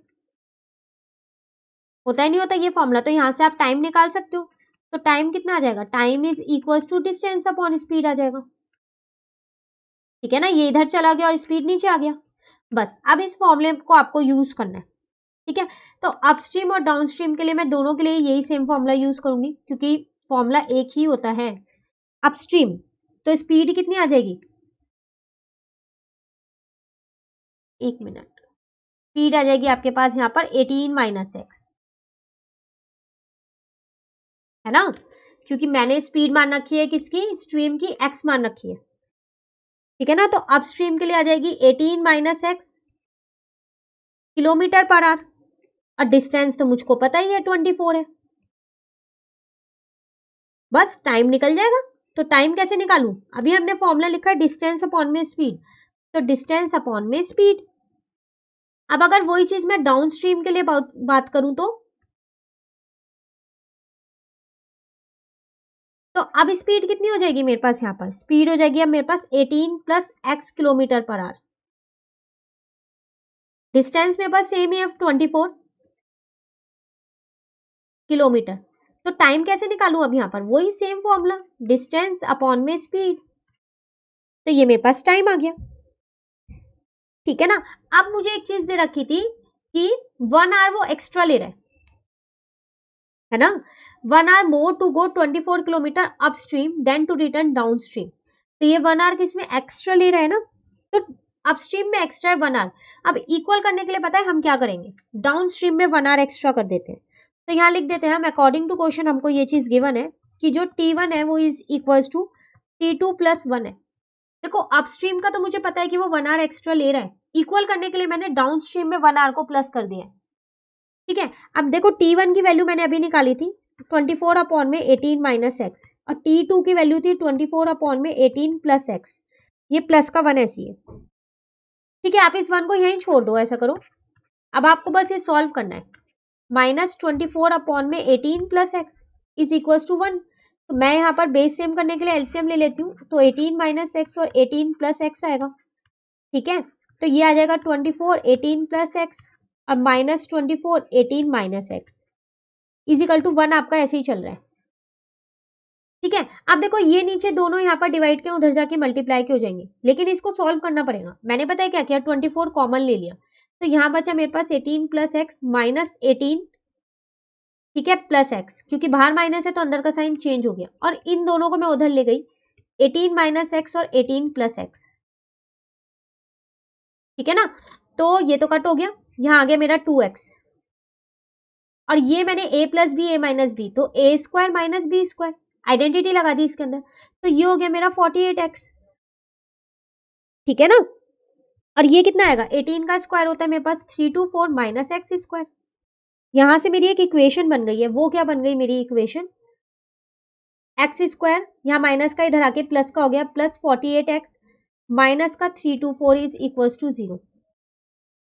A: होता ही नहीं होता ये फॉर्मूला, तो यहां से आप टाइम निकाल सकते हो। तो टाइम कितना आ जाएगा, time is equal to distance upon speed आ जाएगा। ठीक है ना, ये इधर चला गया और स्पीड नीचे आ गया। बस अब इस फॉर्मूले को आपको यूज करना है। ठीक है, तो अपस्ट्रीम और डाउनस्ट्रीम के लिए मैं दोनों के लिए यही सेम फॉर्मूला यूज करूंगी क्योंकि फॉर्मूला एक ही होता है। अपस्ट्रीम तो स्पीड कितनी आ जाएगी, 1 मिनट, स्पीड आ जाएगी आपके पास यहाँ पर 18 माइनस एक्स, है ना, क्योंकि मैंने स्पीड मान रखी है किसकी, स्ट्रीम की, एक्स मान रखी है। ठीक है ना, तो अपस्ट्रीम के लिए आ जाएगी 18 minus x kilometre per hour, और डिस्टेंस तो मुझको पता ही है 24 है। बस टाइम निकल जाएगा। तो टाइम कैसे निकालूं, अभी हमने फॉर्मूला लिखा है डिस्टेंस अपॉन में स्पीड, तो डिस्टेंस अपॉन में स्पीड। अब अगर वही चीज मैं डाउन स्ट्रीम के लिए बात करूं तो अब स्पीड कितनी हो जाएगी मेरे पास, यहाँ पर स्पीड हो जाएगी अब मेरे पास 18 plus x kilometre per our. Distance मेरे पास सेम है 24 किलोमीटर। तो टाइम कैसे निकालूं, अब यहाँ पर वही सेम फॉर्मूला, डिस्टेंस अपॉन में स्पीड, तो ये मेरे पास टाइम आ गया। ठीक है ना, अब मुझे एक चीज दे रखी थी कि 1 आवर वो एक्स्ट्रा ले रहा है ना, 1 hour more to go 24 kilometre upstream then to return downstream. तो ये 1 आवर किसमें एक्स्ट्रा ले रहा है ना, तो अपस्ट्रीम में एक्स्ट्रा है 1 आवर। अब इक्वल करने के लिए पता है हम क्या करेंगे, डाउन स्ट्रीम में 1 आवर एक्स्ट्रा कर देते हैं। तो यहाँ लिख देते हैं हम, अकॉर्डिंग टू क्वेश्चन हमको ये चीज गिवन है कि जो T1 है वो is equal to T2 plus 1 है। देखो अपस्ट्रीम का तो मुझे पता है कि वो 1 आवर एक्स्ट्रा ले रहा है, इक्वल करने के लिए मैंने डाउन स्ट्रीम में 1 आवर को प्लस कर दिया है। ठीक है, अब देखो T1 की वैल्यू मैंने अभी निकाली थी 24 अपॉन में 18 माइनस एक्स, और T2 की वैल्यू थी 24 अपॉन में 18 प्लस एक्स, ये प्लस का 1 ऐसी है। ठीक है, आप इस 1 को यहीं छोड़ दो, ऐसा करो। अब आपको बस ये सॉल्व करना है, माइनस 24 अपॉन में 18 plus x is equal to 1। तो मैं यहाँ पर बेस सेम करने के लिए एलसीएम ले लेती हूँ, तो 18 माइनस एक्स और 18 प्लस एक्स आएगा। ठीक है, तो ये आ जाएगा 24 18 प्लस एक्स और minus 24 18 minus x is equal to 1, आपका ऐसे ही चल रहा है। ठीक है, अब देखो ये नीचे दोनों यहाँ पर डिवाइड के उधर जाके मल्टीप्लाई के हो जाएंगे, लेकिन इसको सॉल्व करना पड़ेगा। मैंने पता है क्या किया, 24 कॉमन ले लिया, तो यहाँ बचा मेरे पास 18 प्लस एक्स माइनस 18, ठीक है, प्लस एक्स, क्योंकि बाहर माइनस है तो अंदर का साइन चेंज हो गया, और इन दोनों को मैं उधर ले गई, 18 माइनस एक्स और 18 प्लस एक्स। ठीक है ना, तो ये तो कट हो गया, यहाँ आ गया मेरा 2x, और ये मैंने a plus B A minus B, तो A square minus B square identity लगा दी इसके अंदर, तो ये हो गया मेरा 48x। ठीक है ना, और ये कितना आएगा, 18 का स्क्वायर होता है मेरे पास 324 माइनस एक्स स्क्वायर। यहां से मेरी एक इक्वेशन बन गई है, वो क्या बन गई मेरी इक्वेशन, एक्स स्क्वायर, यहाँ माइनस का इधर आके प्लस का हो गया, प्लस 48x माइनस का 324 इज इक्वल टू 0।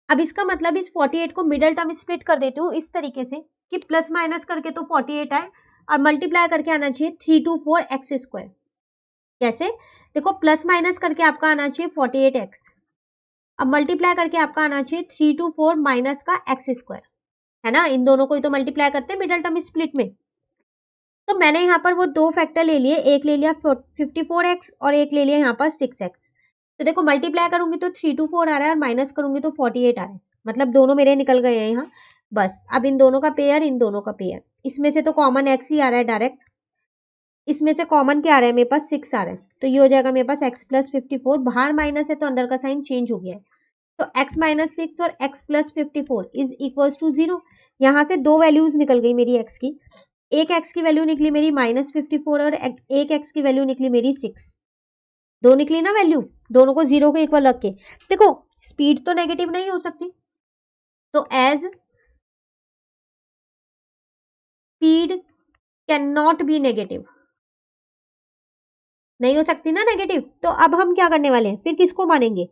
A: अब इसका मतलब इस 48 को मिडल टर्म स्प्लिट कर देती हूँ इस तरीके से कि प्लस माइनस करके तो 48 आए और मल्टीप्लाई करके आना चाहिए 324 एक्स स्क्वायर। कैसे? देखो प्लस माइनस करके आपका आना चाहिए 48x, अब मल्टीप्लाई करके आपका आना चाहिए 3 to 4 माइनस का एक्स स्क्वायर, है ना, इन दोनों को ही तो मल्टीप्लाई करते हैं मिडल टर्म स्प्लिट में। तो मैंने यहाँ पर वो दो फैक्टर ले लिए, एक ले लिया 54x और एक ले लिया यहाँ पर 6x। तो देखो मल्टीप्लाई करूंगी तो 3 to 4 आ रहा है और माइनस करूंगी तो 48 आ रहा है, मतलब दोनों मेरे निकल गए हैं यहाँ। बस अब इन दोनों का पेयर, इन दोनों का पेयर, इसमें से तो कॉमन x ही आ रहा है डायरेक्ट, इसमें से कॉमन क्या आ रहा है मेरे पास 6 आ रहा है, तो ये हो जाएगा मेरे पास x प्लस 54, बाहर माइनस है तो अंदर का साइन चेंज हो गया है, तो x माइनस 6 और x plus 54 is equals to 0। यहाँ से दो वैल्यूज निकल गई मेरी x की, एक x की वैल्यू निकली मेरी -54 और एक x की वैल्यू निकली मेरी 6, दो निकली ना वैल्यू, दोनों को 0 के इक्वल रख के। देखो स्पीड तो नेगेटिव नहीं हो सकती, तो as speed can not be negative, नहीं हो सकती ना नेगेटिव, तो अब हम क्या करने वाले हैं, फिर किसको मानेंगे,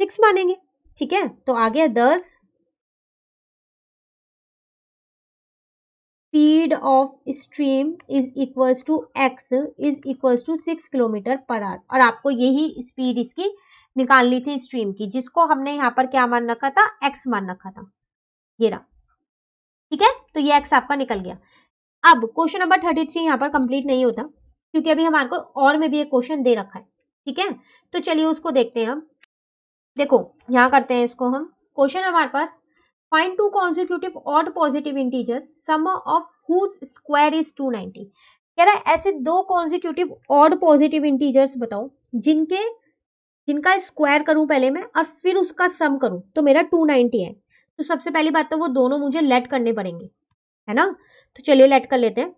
A: 6 मानेंगे, ठीक है। तो आ गया 10 speed of stream is equals to x is equals to 6 kilometre per hour, और आपको यही स्पीड इसकी निकालनी थी स्ट्रीम की, जिसको हमने यहाँ पर क्या मान रखा था, x मान रखा था, ये रहा, ठीक है। तो ये x आपका निकल गया। अब क्वेश्चन नंबर 33 यहाँ पर कंप्लीट नहीं होता, क्योंकि अभी हमारे को और में भी एक क्वेश्चन दे रखा है, ठीक है। तो चलिए उसको देखते हैं हम। देखो यहाँ करते हैं इसको हम, क्वेश्चन हमारे पास find two consecutive odd positive integers sum of whose square is 290। कह रहा है ऐसे दो कॉन्सिक्यूटिव ऑड पॉजिटिव इंटीजर्स बताओ जिनका स्क्वायर करूं पहले मैं और फिर उसका सम करूं तो मेरा 290 है। तो सबसे पहली बात तो वो दोनों मुझे लेट करने पड़ेंगे, है ना। तो चलिए लेट कर लेते हैं।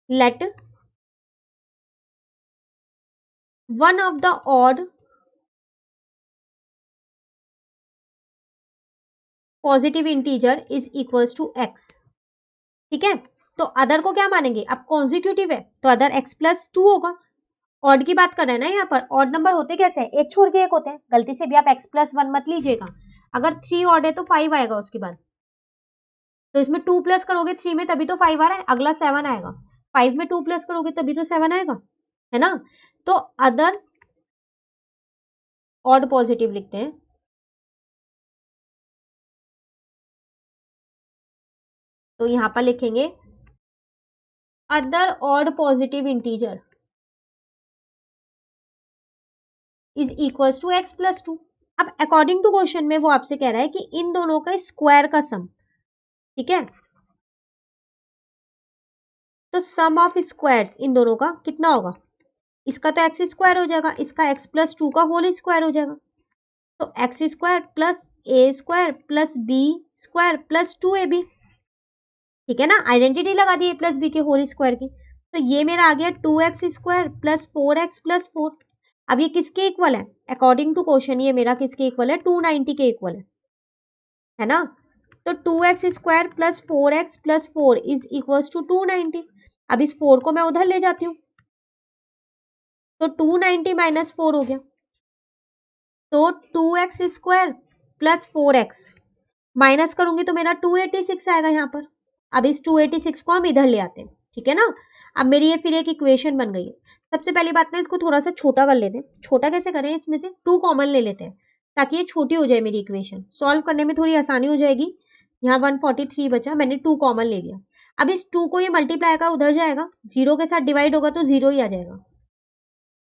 A: Let one of the odd positive integer is equals to x, ठीक है। तो अदर को क्या मानेंगे, अब कॉन्सिक्यूटिव है तो अदर x प्लस 2 होगा। ऑड की बात कर रहे हैं ना, यहाँ पर ऑड नंबर होते कैसे हैं, एक छोड़ के एक होते हैं, गलती से भी आप x प्लस 1 मत लीजिएगा। अगर 3 ऑड है तो 5 आएगा उसके बाद, तो इसमें 2 प्लस करोगे 3 में तभी तो 5 आ रहा है, अगला 7 आएगा, 5 में 2 प्लस करोगे तभी तो 7 आएगा, है ना। तो अदर ऑड पॉजिटिव लिखते हैं, तो यहां पर लिखेंगे other odd positive integer is equals to x plus 2। अब अकॉर्डिंग टू क्वेश्चन में वो आपसे कह रहा है कि इन दोनों का स्क्वायर का सम, ठीक है। तो सम ऑफ स्क्वायर्स इन दोनों का कितना होगा, इसका तो एक्स स्क्वायर हो जाएगा, इसका x प्लस 2 का होल स्क्वायर हो जाएगा, तो X square plus A square plus B square plus 2ab, ठीक है ना। आइडेंटिटी लगा दी ए प्लस बी के होल स्क्वायर की, तो ये मेरा आ गया 2x square plus 4x plus 4। अब ये किसके इक्वल है, अकॉर्डिंग टू क्वेश्चन ये मेरा किसके इक्वल है, 290 के इक्वल है ना। तो 2x square plus 4x plus 4 is equals to 290। अब इस 4 को मैं उधर ले जाती हूँ, तो 290 माइनस 4 हो गया, तो 2x square plus 4x minus करूंगी तो मेरा 286 आएगा यहाँ पर। अब इस 286 को हम इधर ले आते हैं, ठीक है ना। अब मेरी ये फिर एक इक्वेशन बन गई है। सबसे पहली बात ना इसको थोड़ा सा छोटा कर लेते हैं, छोटा कैसे करें, इसमें से 2 कॉमन ले लेते हैं ताकि ये छोटी हो जाए मेरी इक्वेशन, सॉल्व करने में थोड़ी आसानी हो जाएगी। यहाँ 143 बचा, मैंने 2 कॉमन ले लिया। अब इस 2 को ये मल्टीप्लाई का उधर जाएगा, 0 के साथ डिवाइड होगा तो 0 ही आ जाएगा,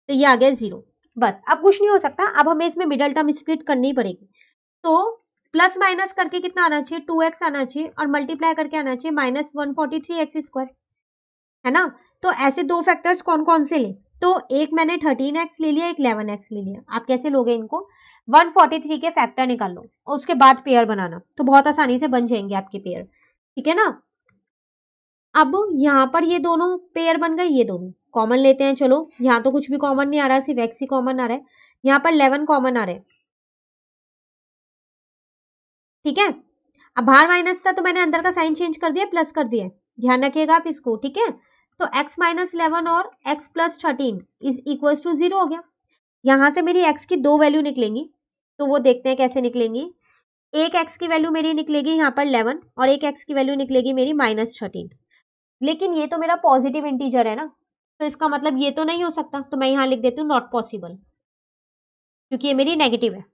A: तो ये आ गया 0। बस अब कुछ नहीं हो सकता, अब हमें इसमें मिडल टर्म स्प्लिट करनी पड़ेगी। तो प्लस माइनस करके कितना आना चाहिए, 2x आना चाहिए, और मल्टीप्लाई करके आना चाहिए -143x स्क्वायर, है ना। तो ऐसे दो फैक्टर्स कौन कौन से ले, तो एक मैंने 13x ले लिया, एक 11x ले लिया। आप कैसे लोगे इनको, 143 के फैक्टर निकाल लो और उसके बाद पेयर बनाना, तो बहुत आसानी से बन जाएंगे आपके पेयर, ठीक है ना। अब यहाँ पर ये दोनों पेयर बन गए, ये दोनों कॉमन लेते हैं, चलो यहाँ तो कुछ भी कॉमन नहीं आ रहा है, सिर्फ x ही कॉमन आ रहा है, यहाँ पर 11 कॉमन आ रहा है, ठीक है। अब बाहर माइनस था तो मैंने अंदर का साइन चेंज कर दिया, प्लस कर दिया, ध्यान रखिएगा आप इसको, ठीक है। तो x माइनस 11 और x plus 13 is equal to 0 हो गया। यहाँ से मेरी x की दो वैल्यू निकलेंगी, तो वो देखते हैं कैसे निकलेंगी। एक x की वैल्यू मेरी निकलेगी यहाँ पर 11 और एक x की वैल्यू निकलेगी मेरी -13, लेकिन ये तो मेरा पॉजिटिव इंटीजर है ना, तो इसका मतलब ये तो नहीं हो सकता, तो मैं यहाँ लिख देती हूँ नॉट पॉसिबल, क्योंकि ये मेरी नेगेटिव है।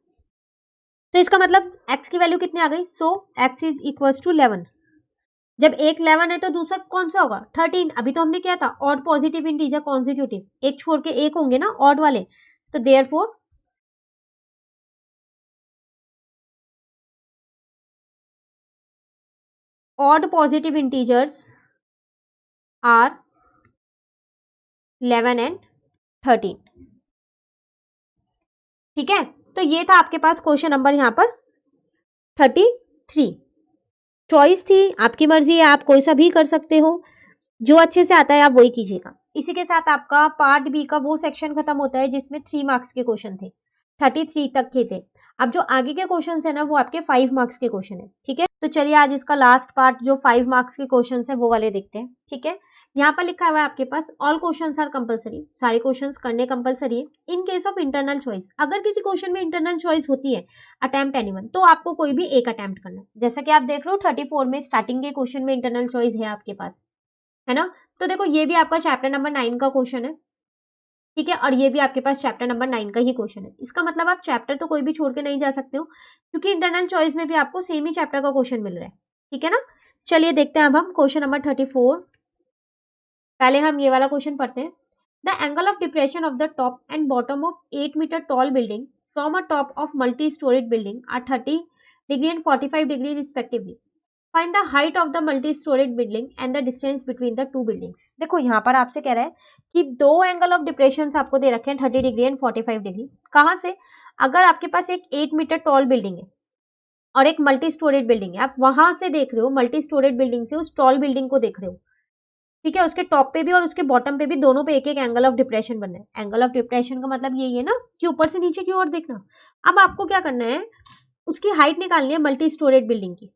A: तो इसका मतलब x की वैल्यू कितनी आ गई, सो x इज इक्वल टू 11। जब एक 11 है तो दूसरा कौन सा होगा 13। अभी तो हमने क्या था, ऑड पॉजिटिव इंटीजर कॉन्जिक्यूटिव, एक छोड़ के एक होंगे ना ऑड वाले, तो therefore odd positive integers are 11 and 13। ठीक है, तो ये था आपके पास क्वेश्चन नंबर यहाँ पर 33। चॉइस थी, आपकी मर्जी है, आप कोई सा भी कर सकते हो, जो अच्छे से आता है आप वही कीजिएगा। इसी के साथ आपका पार्ट बी का वो सेक्शन खत्म होता है जिसमें 3 मार्क्स के क्वेश्चन थे, 33 तक के थे। अब जो आगे के क्वेश्चन है ना वो आपके 5 मार्क्स के क्वेश्चन है। ठीक है, तो चलिए आज इसका लास्ट पार्ट जो 5 मार्क्स के क्वेश्चन है वो वाले देखते हैं। ठीक है, यहाँ पर लिखा हुआ है आपके पास ऑल क्वेश्चंस आर कंपलसरी, सारे क्वेश्चंस करने कंपलसरी है। इन केस ऑफ इंटरनल चॉइस, अगर किसी क्वेश्चन में इंटरनल चॉइस होती है, अटेम्प्ट एनीवन, तो आपको कोई भी एक अटेम्प्ट करना है। जैसा कि आप देख रहे हो 34 में स्टार्टिंग के क्वेश्चन में इंटरनल चॉइस है आपके पास, है ना। तो देखो ये भी आपका चैप्टर नंबर 9 का क्वेश्चन है। ठीक है, और ये भी आपके पास चैप्टर नंबर 9 का ही क्वेश्चन है। इसका मतलब आप चैप्टर तो कोई भी छोड़ के नहीं जा सकते हो, क्योंकि इंटरनल चॉइस में भी आपको सेम ही चैप्टर का क्वेश्चन मिल रहा है। ठीक है ना, चलिए देखते हैं अब हम क्वेश्चन नंबर 34। पहले हम ये वाला क्वेश्चन पढ़ते हैं। The angle of depression of the top and bottom of 8 metre tall building from a top of multi storeyed building are 30 degree and 45 degree respectively. Find the height of the multi storeyed building and the distance between the two buildings. देखो यहाँ पर आपसे कह रहा है कि दो angle of depression आपको दे रखे हैं 30 डिग्री एंड 45 डिग्री। कहाँ से, अगर आपके पास एक 8 मीटर टॉल बिल्डिंग है और एक मल्टी स्टोरेड बिल्डिंग है, आप वहां से देख रहे हो, मल्टी स्टोरेड बिल्डिंग से उस टॉल बिल्डिंग को देख रहे हो। ठीक है, उसके टॉप पे भी और उसके बॉटम पे भी, दोनों पे एक एक एंगल ऑफ डिप्रेशन बनना है। एंगल ऑफ डिप्रेशन का मतलब यही है ना कि ऊपर से नीचे की ओर देखना। अब आपको क्या करना है, उसकी हाइट निकालनी है मल्टी स्टोरेड बिल्डिंग की।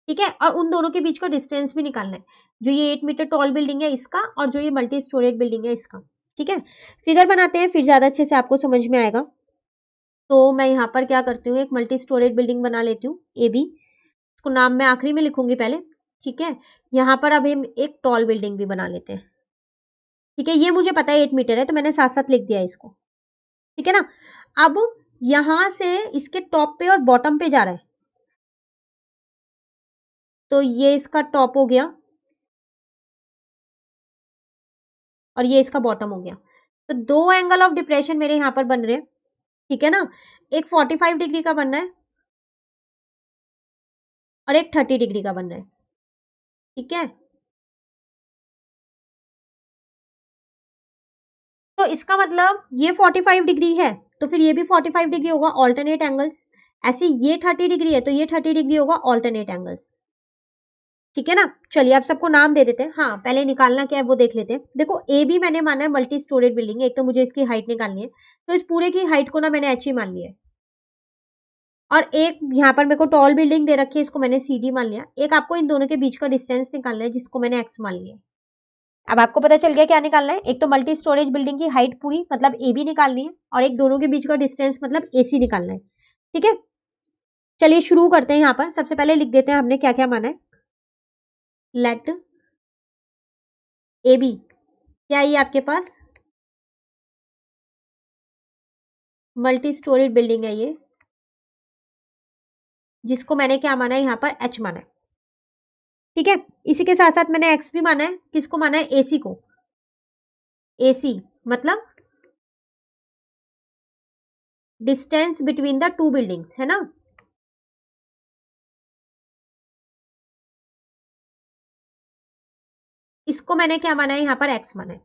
A: ठीक है, और उन दोनों के बीच का डिस्टेंस भी निकालना है, जो ये 8 मीटर टॉल बिल्डिंग है इसका और जो ये मल्टी स्टोरेज बिल्डिंग है इसका। ठीक है, फिगर बनाते हैं फिर ज्यादा अच्छे से आपको समझ में आएगा। तो मैं यहाँ पर क्या करती हूँ, एक मल्टी स्टोरेज बिल्डिंग बना लेती हूँ ए बी, इसको नाम मैं आखिरी में लिखूंगी पहले। ठीक है, यहाँ पर अब हम एक टॉल बिल्डिंग भी बना लेते हैं। ठीक है, ये मुझे पता है 8 मीटर है तो मैंने साथ साथ लिख दिया इसको। ठीक है ना, अब यहां से इसके टॉप पे और बॉटम पे जा रहा है, तो ये इसका टॉप हो गया और ये इसका बॉटम हो गया। तो दो एंगल ऑफ डिप्रेशन मेरे यहां पर बन रहे हैं। ठीक है ना, एक 45 डिग्री का बन रहा है और एक 30 डिग्री का बन रहा है। ठीक है, तो इसका मतलब ये 45 डिग्री है तो फिर ये भी 45 डिग्री होगा, ऑल्टरनेट एंगल्स। ऐसे ये 30 डिग्री है तो ये 30 डिग्री होगा, ऑल्टरनेट एंगल्स। ठीक है ना, चलिए आप सबको नाम दे देते हैं। हाँ, पहले निकालना क्या है वो देख लेते हैं। देखो ए बी मैंने माना है मल्टी स्टोरेज बिल्डिंग है, एक तो मुझे इसकी हाइट निकालनी है, तो इस पूरे की हाइट को ना मैंने एच ही मान लिया है। और एक यहाँ पर मेरे को टॉल बिल्डिंग दे रखी है, इसको मैंने सी डी मान लिया। एक आपको इन दोनों के बीच का डिस्टेंस निकालना है जिसको मैंने एक्स मान लिया। अब आपको पता चल गया क्या निकालना है, एक तो मल्टी स्टोरेज बिल्डिंग की हाइट पूरी मतलब ए बी निकालनी है, और एक दोनों के बीच का डिस्टेंस मतलब ए सी निकालना है। ठीक है, चलिए शुरू करते हैं। यहाँ पर सबसे पहले लिख देते हैं हमने क्या क्या माना है। लेट ए बी, क्या ये आपके पास मल्टी स्टोरेज बिल्डिंग है ये, जिसको मैंने क्या माना है यहाँ पर एच माना है। ठीक है, इसी के साथ साथ मैंने एक्स भी माना है, किसको माना है, एसी को। एसी मतलब distance between the two buildings, है ना। इसको मैंने क्या माना है यहाँ पर एक्स माना है।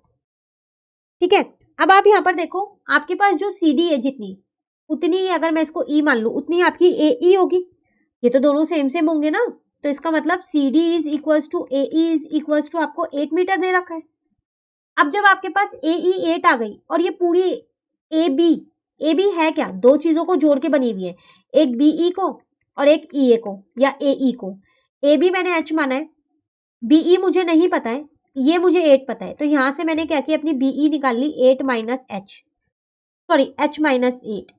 A: ठीक है, अब आप यहाँ पर देखो, आपके पास जो सी डी है जितनी, उतनी ही अगर मैं इसको ई मान लू उतनी आपकी ए ई होगी। ये तो दोनों सेम सेम होंगे ना, तो इसका मतलब C D is equals to A is equals to आपको 8 मीटर दे रखा है। अब जब आपके पास ए ई 8 आ गई और ये पूरी ए बी है क्या, दो चीजों को जोड़ के बनी हुई है, एक बीई को और एक ई ए को या ए ई को। ए बी मैंने एच माना है, बीई मुझे नहीं पता है, ये मुझे 8 पता है, तो यहां से मैंने क्या किया, अपनी बीई निकाल ली 8 minus H, sorry H minus 8।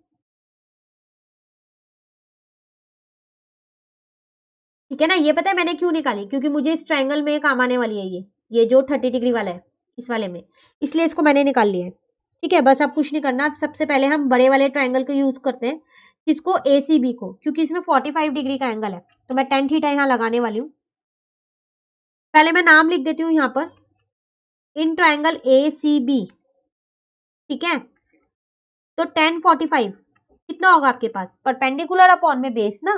A: ठीक है ना, ये पता है मैंने क्यों निकाली, क्योंकि मुझे इस ट्रायंगल में काम आने वाली है ये जो 30 डिग्री वाला है, इस वाले में, इसलिए इसको मैंने निकाल लिया है। ठीक है, बस अब कुछ नहीं करना। अब सबसे पहले हम बड़े वाले ट्रायंगल को यूज करते हैं, किसको, ACB को, क्योंकि इसमें 45 डिग्री का एंगल है, तो मैं tan थीटा यहाँ लगाने वाली हूँ। पहले मैं नाम लिख देती हूँ यहाँ पर, इन ट्रायंगल ACB। ठीक है, तो tan 45 कितना होगा आपके पास, परपेंडिकुलर अपॉन में बेस ना,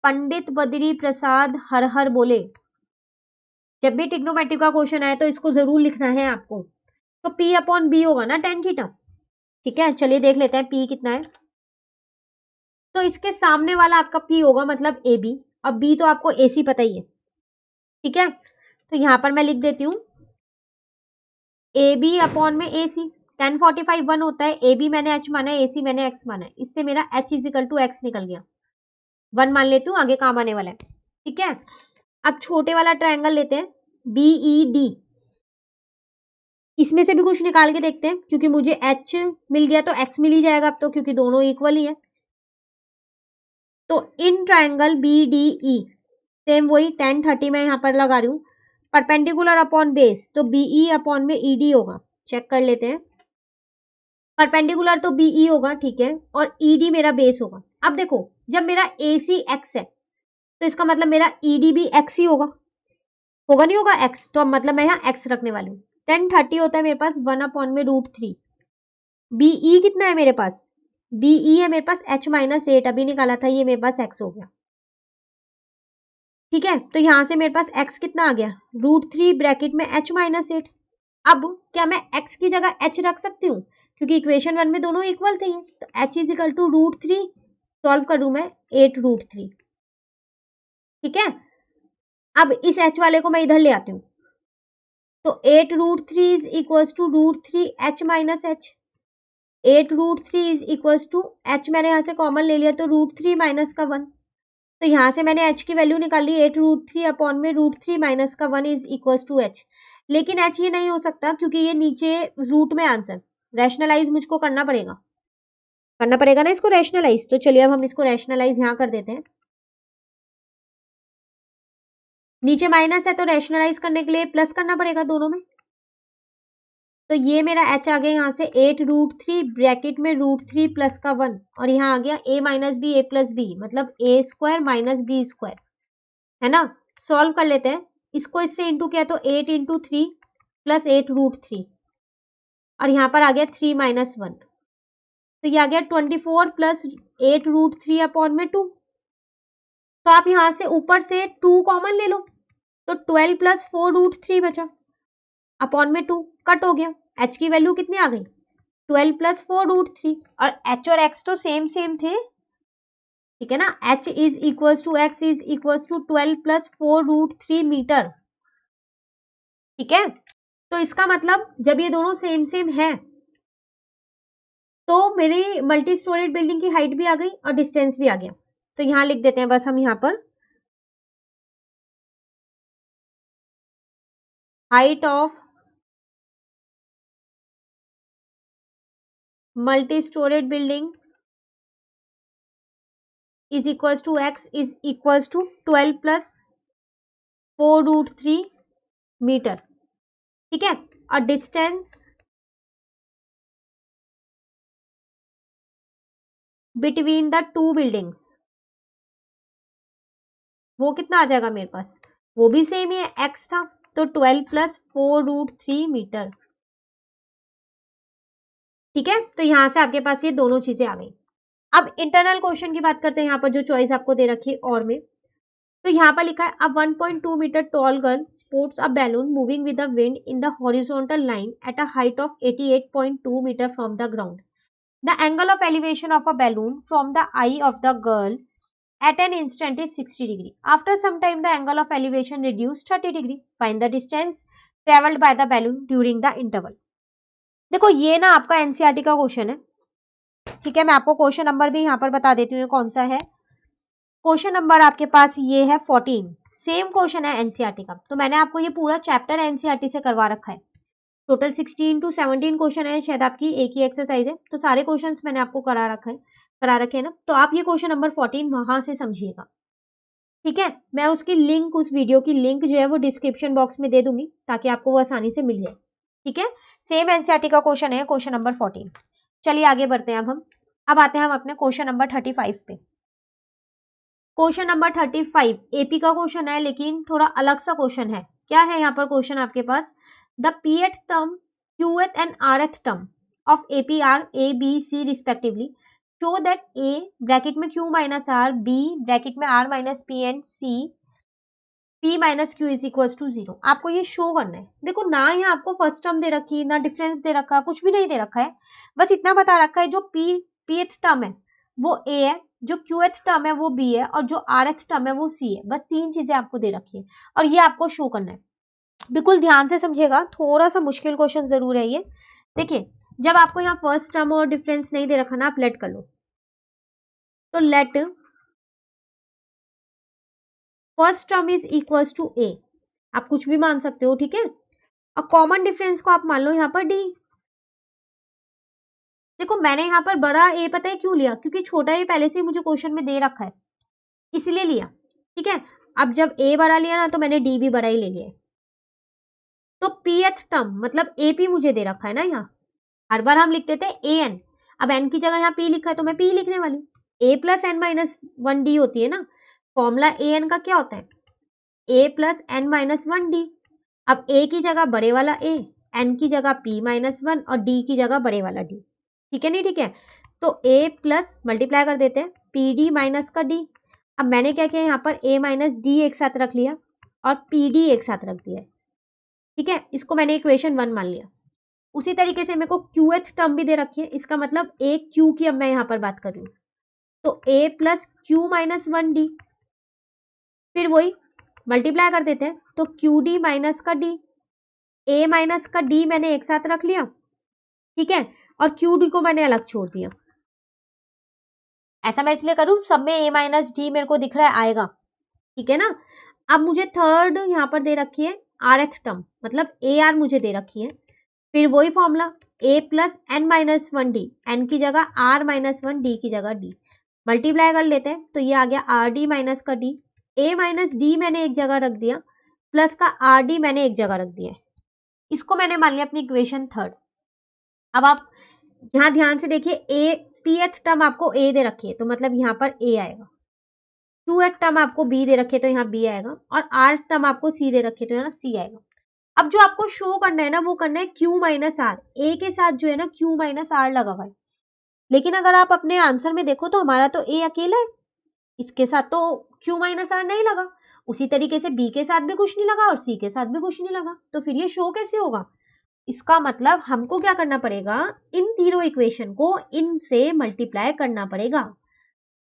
A: पंडित बद्री प्रसाद हर हर बोले, जब भी ट्रिग्नोमेट्री का क्वेश्चन आए तो इसको जरूर लिखना है आपको। तो P अपॉन B होगा ना tan थीटा। ठीक है, चलिए देख लेते हैं P कितना है। तो इसके सामने वाला आपका P होगा, मतलब AB। अब B तो आपको AC पता ही है। ठीक है, तो यहां पर मैं लिख देती हूँ AB अपॉन में AC। tan 45 1 होता है, AB मैंने H माना है, AC मैंने X माना है, इससे मेरा H इजिकल टू X निकल गया। 1 मान लेती हूँ, आगे काम आने वाला है। ठीक है, अब छोटे वाला ट्रायंगल लेते हैं BED। इसमें से भी कुछ निकाल के देखते हैं, क्योंकि मुझे H मिल गया तो X मिल ही जाएगा अब तो, क्योंकि दोनों इक्वल ही है। तो इन ट्रायंगल BDE सेम वही tan 30 मैं यहाँ पर लगा रही हूँ, परपेंडिकुलर अपॉन बेस, तो BE अपॉन में ED होगा। चेक कर लेते हैं, परपेंडिकुलर तो BE होगा, ठीक है, और ED मेरा बेस होगा। अब देखो, जब मेरा AC X है तो इसका मतलब मेरा ED भी X ही होगा, होगा नहीं होगा X, तो अब मतलब मैं यहाँ X रखने वाली हूँ। tan 30 होता है मेरे पास 1 अपॉन में √3। BE कितना है मेरे पास, BE है मेरे पास H माइनस 8, अभी निकाला था, ये मेरे पास X हो गया। ठीक है, तो यहां से मेरे पास x कितना आ गया, √3 ब्रैकेट में h माइनस 8। अब क्या मैं x की जगह h रख सकती हूँ, क्योंकि इक्वेशन 1 में दोनों इक्वल थे, तो h is equal to √3, solve करूं मैं 8√3। ठीक है, अब इस h वाले को मैं इधर ले आती हूँ, तो 8√3 is equal to √3 h minus h। 8√3 is equal to h मैंने यहाँ से कॉमन ले लिया, तो √3 माइनस का 1। तो यहां से मैंने h की वैल्यू निकाली 8√3 अपॉन में √3 माइनस का 1 इज इक्वल टू h। लेकिन h ये नहीं हो सकता, क्योंकि ये नीचे रूट में आंसर, रैशनलाइज मुझको करना पड़ेगा ना इसको रैशनलाइज। तो चलिए अब हम इसको रैशनलाइज यहाँ कर देते हैं। नीचे माइनस है तो रैशनलाइज करने के लिए प्लस करना पड़ेगा दोनों में। तो ये मेरा h आ गया यहाँ से 8√3 ब्रैकेट में √3 प्लस का 1, और यहाँ आ गया a minus b a plus b, मतलब a square minus B square, है ना। सॉल्व कर लेते हैं, इसको इससे इंटू किया तो 8 इंटू 3 प्लस 8√3, और यहाँ पर आ गया 3 माइनस 1, तो ये आ गया 24 प्लस 8√3 अपॉन में 2। तो आप यहाँ से ऊपर से 2 कॉमन ले लो, तो 12 प्लस 4√3 बचा, अपॉन में 2 कट हो गया, h की वैल्यू कितनी आ गई 12 प्लस 4√3, और h और x तो सेम थे, ठीक है ना। h is equal to x is equal to 12 plus 4√3 metre. ठीक है, तो इसका मतलब जब ये दोनों सेम है तो मेरी मल्टी स्टोरेज बिल्डिंग की हाइट भी आ गई और डिस्टेंस भी आ गया। तो यहां लिख देते हैं बस हम यहाँ पर, height of multi storage building is equal to x is equal to 12 plus 4√3 metre. ठीक है, और distance between the two buildings वो कितना आ जाएगा मेरे पास, वो भी सेम ही है, x था, तो 12 प्लस 4√3 मीटर। ठीक है, तो यहां से आपके पास ये दोनों चीजें आ गई। अब इंटरनल क्वेश्चन की बात करते हैं, यहाँ पर जो चॉइस आपको दे रखी है और में, तो यहाँ पर लिखा है a 1.2 metre tall girl sports a balloon moving with the wind in the horizontal line at a height of 88.2 metre from the ground. The angle of elevation of a balloon from the eye of the girl at an instant is 60 degree. After some time the angle of elevation reduced 30 degree. Find the distance traveled by the balloon during the interval. देखो ये ना आपका NCERT का question है, ठीक है। मैं आपको क्वेश्चन नंबर भी यहाँ पर बता देती हूँ कौन सा है। क्वेश्चन नंबर आपके पास ये है 14, सेम क्वेश्चन है एनसीईआरटी का। तो मैंने आपको ये पूरा चैप्टर एनसीईआरटी से करवा रखा है, टोटल 16 to 17 क्वेश्चन है, शायद आपकी एक ही एक्सरसाइज है, तो सारे क्वेश्चंस मैंने आपको करा रखे हैं ना। तो आप ये क्वेश्चन नंबर 14 वहां से समझिएगा, ठीक है। मैं उसकी लिंक, उस वीडियो की लिंक जो है वो डिस्क्रिप्शन बॉक्स में दे दूंगी, ताकि आपको वो आसानी से मिल जाए, ठीक है, सेम एनसीईआरटी का क्वेश्चन है, क्वेश्चन नंबर 14। चलिए आगे बढ़ते हैं अब आते हैं हम अपने क्वेश्चन नंबर 35 पे। क्वेश्चन नंबर 35 एपी का क्वेश्चन है, लेकिन थोड़ा अलग सा क्वेश्चन है। क्या है यहाँ पर क्वेश्चन आपके पास, the pth term qth and rth term of AP are A B C respectively show that A bracket में q minus R, B bracket में r minus P and C p minus Q is equal to 0। आपको ये show करना है। देखो ना यहाँ आपको फर्स्ट टर्म दे रखी है, ना डिफरेंस दे रखा, कुछ भी नहीं दे रखा है, बस इतना बता रखा है जो pth टर्म है वो a है, जो qth टर्म है वो b है, और जो rth टर्म है वो c है। बस तीन चीजें आपको दे रखी है और ये आपको शो करना है। बिल्कुल ध्यान से समझिएगा, थोड़ा सा मुश्किल क्वेश्चन जरूर है ये। देखिए, जब आपको यहाँ फर्स्ट टर्म और डिफरेंस नहीं दे रखा ना, आप लेट कर लो। तो let first term is equal to a, आप कुछ भी मान सकते हो, ठीक है। और कॉमन डिफरेंस को आप मान लो यहाँ पर d। देखो मैंने यहाँ पर बड़ा a पता है क्यों लिया, क्योंकि छोटा a पहले से ही मुझे क्वेश्चन में दे रखा है, इसलिए लिया, ठीक है। अब जब a बड़ा लिया ना, तो मैंने d भी बड़ा ही ले लिया है। तो pth टर्म मतलब ap मुझे दे रखा है ना यहाँ, हर बार हम लिखते थे an, अब n की जगह यहाँ p लिखा है तो मैं p लिखने वाली हूँ। a plus n minus 1d होती है ना, फॉर्मूला an का क्या होता है, a plus n minus 1d। अब a की जगह बड़े वाला a, n की जगह p माइनस 1 और d की जगह बड़े वाला d, ठीक है नहीं, ठीक है। तो a प्लस मल्टीप्लाई कर देते हैं pd माइनस का d। अब मैंने क्या किया यहाँ पर a माइनस d एक साथ रख लिया और pd एक साथ रख दिया, ठीक है। इसको मैंने इक्वेशन 1 मान लिया। उसी तरीके से मेरे को qth टर्म भी दे रखी है, इसका मतलब a q की अब मैं यहाँ पर बात कर रही हूँ, तो a plus Q minus 1d, फिर वही मल्टीप्लाई कर देते हैं तो qd माइनस का d, a माइनस का d मैंने एक साथ रख लिया, ठीक है, और qd को मैंने अलग छोड़ दिया। ऐसा मैं इसलिए करूं, सब में a माइनस d मेरे को दिख रहा है आएगा, ठीक है ना। अब मुझे थर्ड यहाँ पर दे रखी है rth टर्म, मतलब ar मुझे दे रखी है, फिर वही formula a plus n minus 1d, n की जगह r माइनस 1, d की जगह d, मल्टीप्लाई कर लेते हैं तो ये आ गया आर डी माइनस का d। a माइनस डी मैंने एक जगह रख दिया, प्लस का आर डी मैंने एक जगह रख दिया, इसको मैंने मान लिया अपनी इक्वेशन थर्ड। अब आप यहाँ ध्यान से देखिए, ए pth टर्म आपको a दे रखी है तो मतलब यहाँ पर a आएगा, qth टर्म आपको b दे रखे तो यहाँ b आएगा, और r टर्म आपको c दे रखे तो यहाँ c आएगा। अब जो आपको शो करना है ना, वो करना है q माइनस आर, a के साथ जो है ना q माइनस आर लगा हुआ है, लेकिन अगर आप अपने आंसर में देखो तो हमारा तो a अकेला है, इसके साथ तो q माइनस आर नहीं लगा, उसी तरीके से b के साथ भी कुछ नहीं लगा और c के साथ भी कुछ नहीं लगा, तो फिर ये शो कैसे होगा। इसका मतलब हमको क्या करना पड़ेगा, इन तीनों इक्वेशन को इनसे मल्टीप्लाई करना पड़ेगा,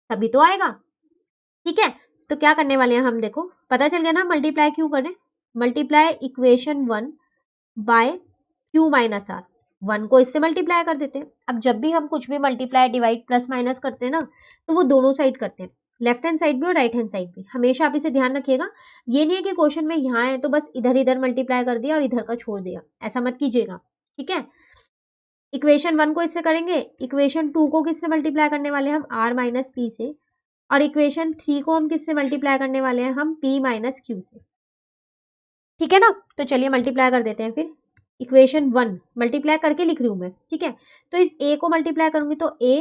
A: तभी तो आएगा, ठीक है। तो क्या करने वाले हैं हम, देखो पता चल गया ना मल्टीप्लाई क्यों करें, multiply equation 1 by q minus r, 1 को इससे मल्टीप्लाई कर देते हैं। अब जब भी हम कुछ भी मल्टीप्लाई डिवाइड प्लस माइनस करते हैं ना, तो वो दोनों साइड करते हैं, लेफ्ट हैंड साइड भी और राइट हैंड साइड भी, हमेशा आप इसे ध्यान रखिएगा। ये नहीं है कि क्वेश्चन में यहाँ है तो बस इधर इधर मल्टीप्लाई कर दिया और इधर का छोड़ दिया, ऐसा मत कीजिएगा, ठीक है। इक्वेशन 1 को इससे करेंगे, इक्वेशन 2 को किससे मल्टीप्लाई करने वाले हैं हम, r माइनस पी से, और इक्वेशन 3 को हम किससे मल्टीप्लाई करने वाले हैं, हम p माइनस क्यू से, ठीक है ना। तो चलिए मल्टीप्लाई कर देते हैं फिर, इक्वेशन 1 मल्टीप्लाई करके लिख रही हूं मैं, ठीक है। तो इस a को मल्टीप्लाई करूंगी तो a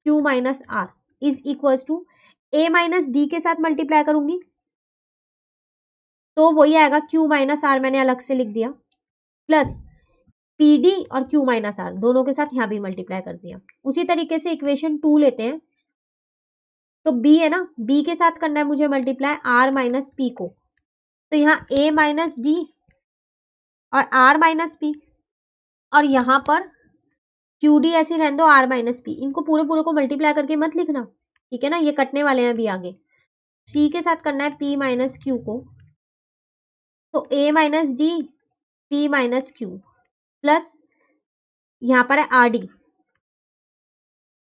A: q minus r is equal to a minus d के साथ मल्टीप्लाई करूंगी तो वही आएगा q माइनस आर, मैंने अलग से लिख दिया, प्लस pd और q माइनस आर दोनों के साथ यहाँ भी मल्टीप्लाई कर दिया। उसी तरीके से इक्वेशन 2 लेते हैं, तो b है ना, b के साथ करना है मुझे मल्टीप्लाई r माइनस p को, तो यहाँ a माइनस डी और r माइनस p, और यहाँ पर qd ऐसी रहने दो r माइनस p, इनको पूरे पूरे को मल्टीप्लाई करके मत लिखना, ठीक है ना, ये कटने वाले हैं अभी आगे। c के साथ करना है p माइनस q को, तो a minus D p minus q plus यहाँ पर है आर डी,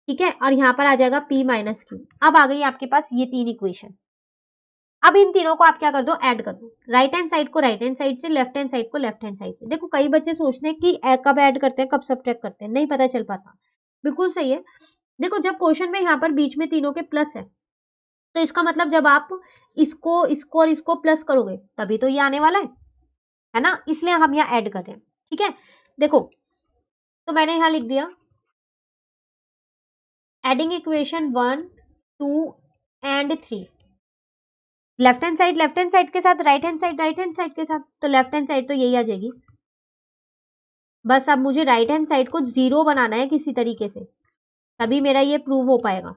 A: ठीक है, और यहाँ पर आ जाएगा p माइनस क्यू। अब आ गई आपके पास ये तीन इक्वेशन। अब इन तीनों को आप क्या कर दो, ऐड कर दो, राइट हैंड साइड को राइट हैंड साइड से, लेफ्ट हैंड साइड को लेफ्ट हैंड साइड से। देखो कई बच्चे सोचते हैं कि कब ऐड करते हैं कब सब्ट्रैक्ट करते हैं, नहीं पता चल पाता, बिल्कुल सही है। देखो जब क्वेश्चन में यहाँ पर बीच में तीनों के प्लस है, तो इसका मतलब जब आप इसको इसको और इसको प्लस करोगे तभी तो ये आने वाला है ना, इसलिए हम यहाँ ऐड कर रहे हैं, ठीक है। देखो तो मैंने यहां लिख दिया adding equation 1 2 and 3, left hand side के साथ, राइट हैंड साइड के साथ, तो लेफ्ट हैंड साइड तो यही आ जाएगी। बस अब मुझे राइट हैंड साइड को 0 बनाना है किसी तरीके से, तभी मेरा ये प्रूव हो पाएगा।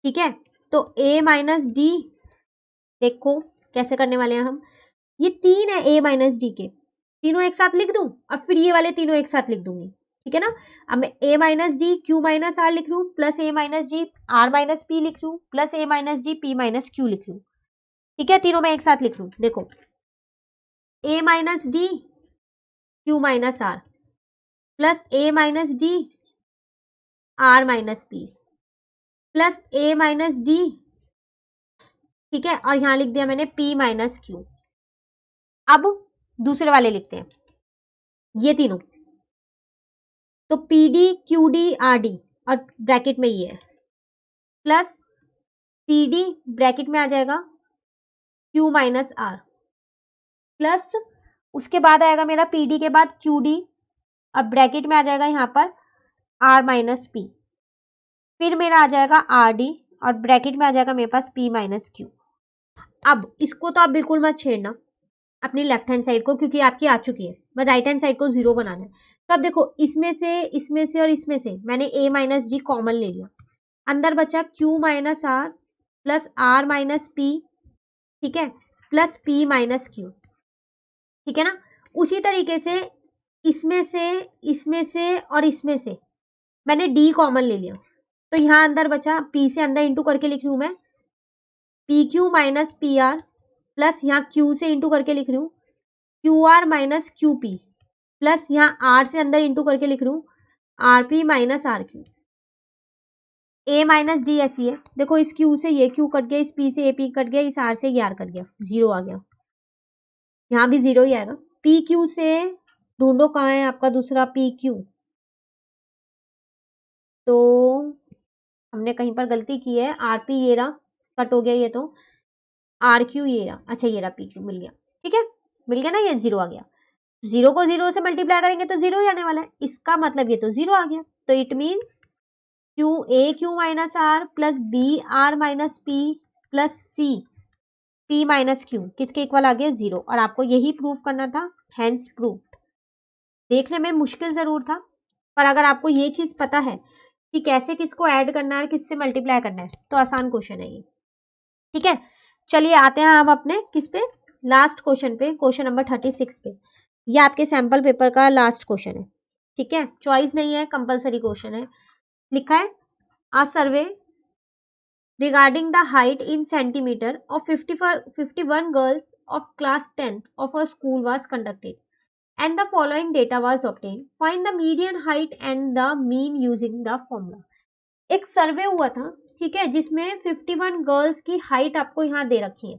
A: ठीक है, तो a माइनस डी, देखो कैसे करने वाले हैं हम। ये 3 है a माइनस डी के, तीनों एक साथ लिख दूं, अब फिर ये वाले तीनों एक साथ लिख दूंगी। ठीक है ना, अब मैं a minus d q minus r लिख लूं, plus a minus g r minus p लिख लूं, plus a minus g p minus q लिख लूं। ठीक है, तीनों मैं एक साथ लिख लूं। देखो a minus d q minus r plus a minus d r minus p plus a minus d, ठीक है, और यहां लिख दिया मैंने p माइनस क्यू। अब दूसरे वाले लिखते हैं, ये तीनों, तो P D Q D R D और ब्रैकेट में ये है, प्लस पी डी ब्रैकेट में आ जाएगा क्यू माइनस आर, प्लस उसके बाद आएगा मेरा पी डी के बाद क्यू डी और ब्रैकेट में आ जाएगा यहां पर आर माइनस पी, फिर मेरा आ जाएगा आर डी और ब्रैकेट में आ जाएगा मेरे पास पी माइनस क्यू। अब इसको तो आप बिल्कुल मत छेड़ना अपनी लेफ्ट हैंड साइड को, क्योंकि आपकी आ चुकी है, बट राइट हैंड साइड को 0 बनाना है। तो अब देखो इसमें से और इसमें से मैंने a माइनस जी कॉमन ले लिया, अंदर बचा q minus r plus r minus p, ठीक है, प्लस p माइनस क्यू। ठीक है ना, उसी तरीके से इसमें से और इसमें से मैंने d कॉमन ले लिया, तो यहां अंदर बचा p से अंदर इंटू करके लिख रही हूं मैं p q minus p r, plus यहाँ q से इंटू करके लिख रही हूँ q r minus q p, plus यहाँ r से अंदर इंटू करके लिख रही हूँ r p minus r q. a minus d ऐसी है, देखो इस q से ये q कट गया, इस p से p कट गया, इस r से ये r कट गया, 0 आ गया, यहाँ भी 0 ही आएगा। पी क्यू से ढूंढो कहाँ है आपका दूसरा पी क्यू, तो हमने कहीं पर गलती की है, आर पी ये रहा, कट हो गया ये, तो आर क्यू ये रहा, अच्छा ये रहा पी क्यू, मिल गया। ठीक है, मिल गया ना, ये 0 आ गया, 0 को 0 से मल्टीप्लाई करेंगे तो 0 ही आने वाला है, इसका मतलब ये तो 0 आ गया, तो it means q a q minus r plus b r minus p plus c p minus q किसके इक्वल आ गया 0, और आपको यही प्रूव करना था, हेंस प्रूव्ड। देखने में मुश्किल जरूर था, पर अगर आपको ये चीज पता है कि कैसे किसको ऐड करना है, किससे मल्टीप्लाई करना है, तो आसान क्वेश्चन है ये। ठीक है, चलिए आते हैं हम अपने किस पे, लास्ट क्वेश्चन पे, क्वेश्चन नंबर 36 पे। ये आपके सैंपल पेपर का लास्ट क्वेश्चन है। ठीक है, चॉइस नहीं है, कंपलसरी क्वेश्चन है। लिखा है आ सर्वे regarding the height in centimeter of 51 girls of class 10th of a school was conducted and the following data was obtained. Find the median height and the mean using the formula. एक सर्वे हुआ था, ठीक है, जिसमें 51 girls की height आपको यहाँ दे रखी है,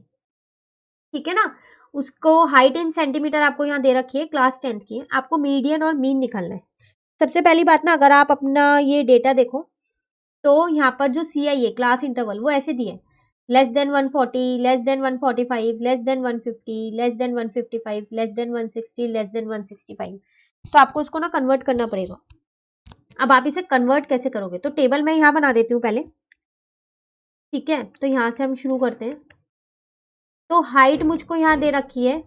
A: ठीक है ना, उसको हाइट इन सेंटीमीटर आपको यहाँ दे रखी है, क्लास 10th की है, आपको मीडियन और मीन निकालना है। सबसे पहली बात ना, अगर आप अपना ये डेटा देखो तो यहाँ पर जो सी आई है क्लास इंटरवल वो ऐसे दिए, less than 140, less than 145, less than 150, less than 155, less than 160, less than 165। तो आपको इसको ना कन्वर्ट करना पड़ेगा। अब आप इसे कन्वर्ट कैसे करोगे, तो टेबल मैं यहाँ बना देती हूँ पहले। ठीक है, तो यहाँ से हम शुरू करते हैं। तो हाइट मुझको यहाँ दे रखी है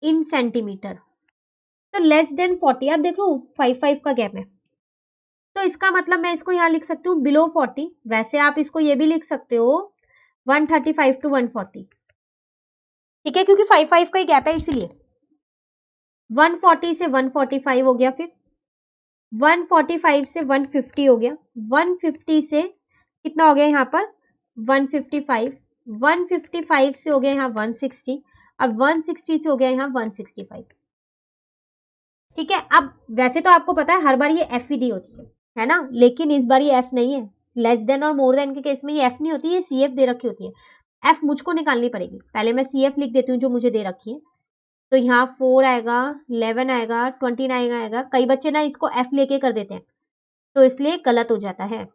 A: इन सेंटीमीटर, तो लेस देन 40, आप देख लो 5 का गैप है, तो इसका मतलब मैं इसको यहाँ लिख सकती हूँ बिलो 40। वैसे आप इसको ये भी लिख सकते हो 135 टू 140, ठीक है, क्योंकि 5 का ही गैप है, इसलिए 140 से 145 हो गया, फिर 145 से 150 हो गया, 150 से कितना हो गया यहाँ पर 155, 155 से हो गया यहाँ 160 और 160 से हो गया यहाँ 165। ठीक है, अब वैसे तो आपको पता है हर बार ये एफ ही दी होती है ना, लेकिन इस बार ये एफ नहीं है, लेस देन और मोर देन के केस में ये एफ नहीं होती है, सी एफ दे रखी होती है। एफ मुझको निकालनी पड़ेगी, पहले मैं सी एफ लिख देती हूँ जो मुझे दे रखी है, तो यहाँ 4 आएगा, 11 आएगा, 29 आएगा। कई बच्चे ना इसको एफ लेके कर देते हैं, तो इसलिए गलत हो जाता है।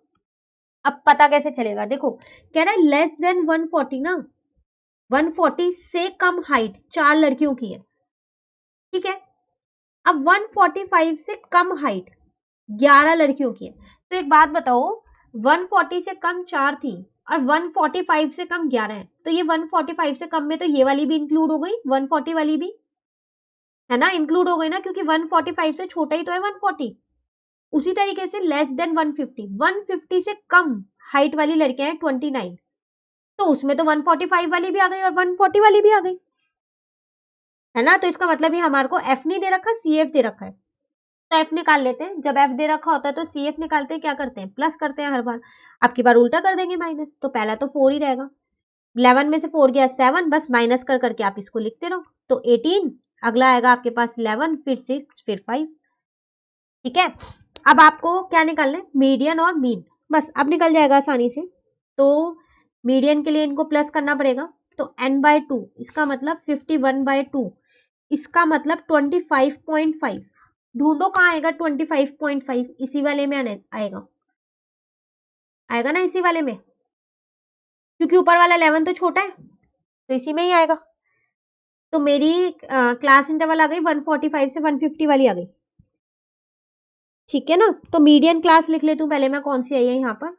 A: अब पता कैसे चलेगा, देखो कह रहा है लेस देन 140 ना, 140 से कम हाइट 4 लड़कियों की है, ठीक है, अब 145 से कम हाइट 11 लड़कियों की है, तो एक बात बताओ, 140 से कम 4 थी और 145 से कम 11 है, तो ये 145 से कम में तो ये वाली भी इंक्लूड हो गई, 140 वाली भी, है ना, इंक्लूड हो गई ना, क्योंकि 145 से छोटा ही तो है 140। उसी तरीके से लेस देन 150, 150 से कम हाइट वाली लड़कियां हैं 29, तो उसमें तो 145 वाली भी आ गई और 140 वाली भी आ गई, है ना। तो इसका मतलब ये हमारे को एफ नहीं दे रखा, सी एफ दे रखा है, तो एफ निकाल लेते हैं। जब एफ दे रखा होता है तो सी एफ निकालते हैं, क्या करते हैं, प्लस करते हैं हर बार, अब की बार उल्टा कर देंगे माइनस, तो पहला तो 4 ही रहेगा, 11 में से 4 गया 7, बस माइनस कर करके आप इसको लिखते रहो, तो 18, अगला आएगा आपके पास 11, फिर 6, फिर 5, ठीक है। अब आपको क्या निकालना है, मीडियन और मीन, बस अब निकल जाएगा आसानी से। तो मीडियन के लिए इनको प्लस करना पड़ेगा, तो n/2, इसका मतलब 51/2, इसका मतलब 25.5, ढूंढो कहाँ आएगा 25.5, इसी वाले में आएगा, आएगा ना इसी वाले में, क्योंकि ऊपर वाला 11 तो छोटा है, तो इसी में ही आएगा। तो मेरी क्लास इंटरवल आ गई 145 से 150 वाली आ गई, ठीक है ना। तो मीडियन क्लास लिख लेती हूँ पहले मैं, कौन सी आई है यहाँ पर,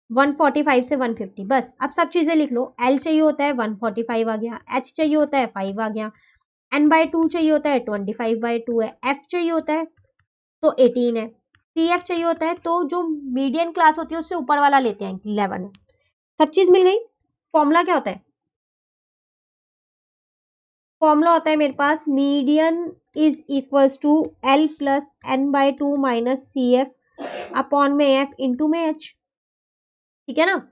A: 145 से 150, बस अब सब चीजें लिख लो। एल चाहिए होता है 145 आ गया, एच चाहिए होता है 5 आ गया, n/2 चाहिए होता है 25/2 है, एफ चाहिए होता है तो 18 है, सी एफ चाहिए होता है, तो जो मीडियन क्लास होती है उससे ऊपर वाला लेते हैं 11 है। सब चीज मिल गई। फॉर्मूला क्या होता है, फॉर्मूला होता है मेरे पास, median is equals to L plus n/2 minus C F upon में एफ इंटू में एच, ठीक है ना।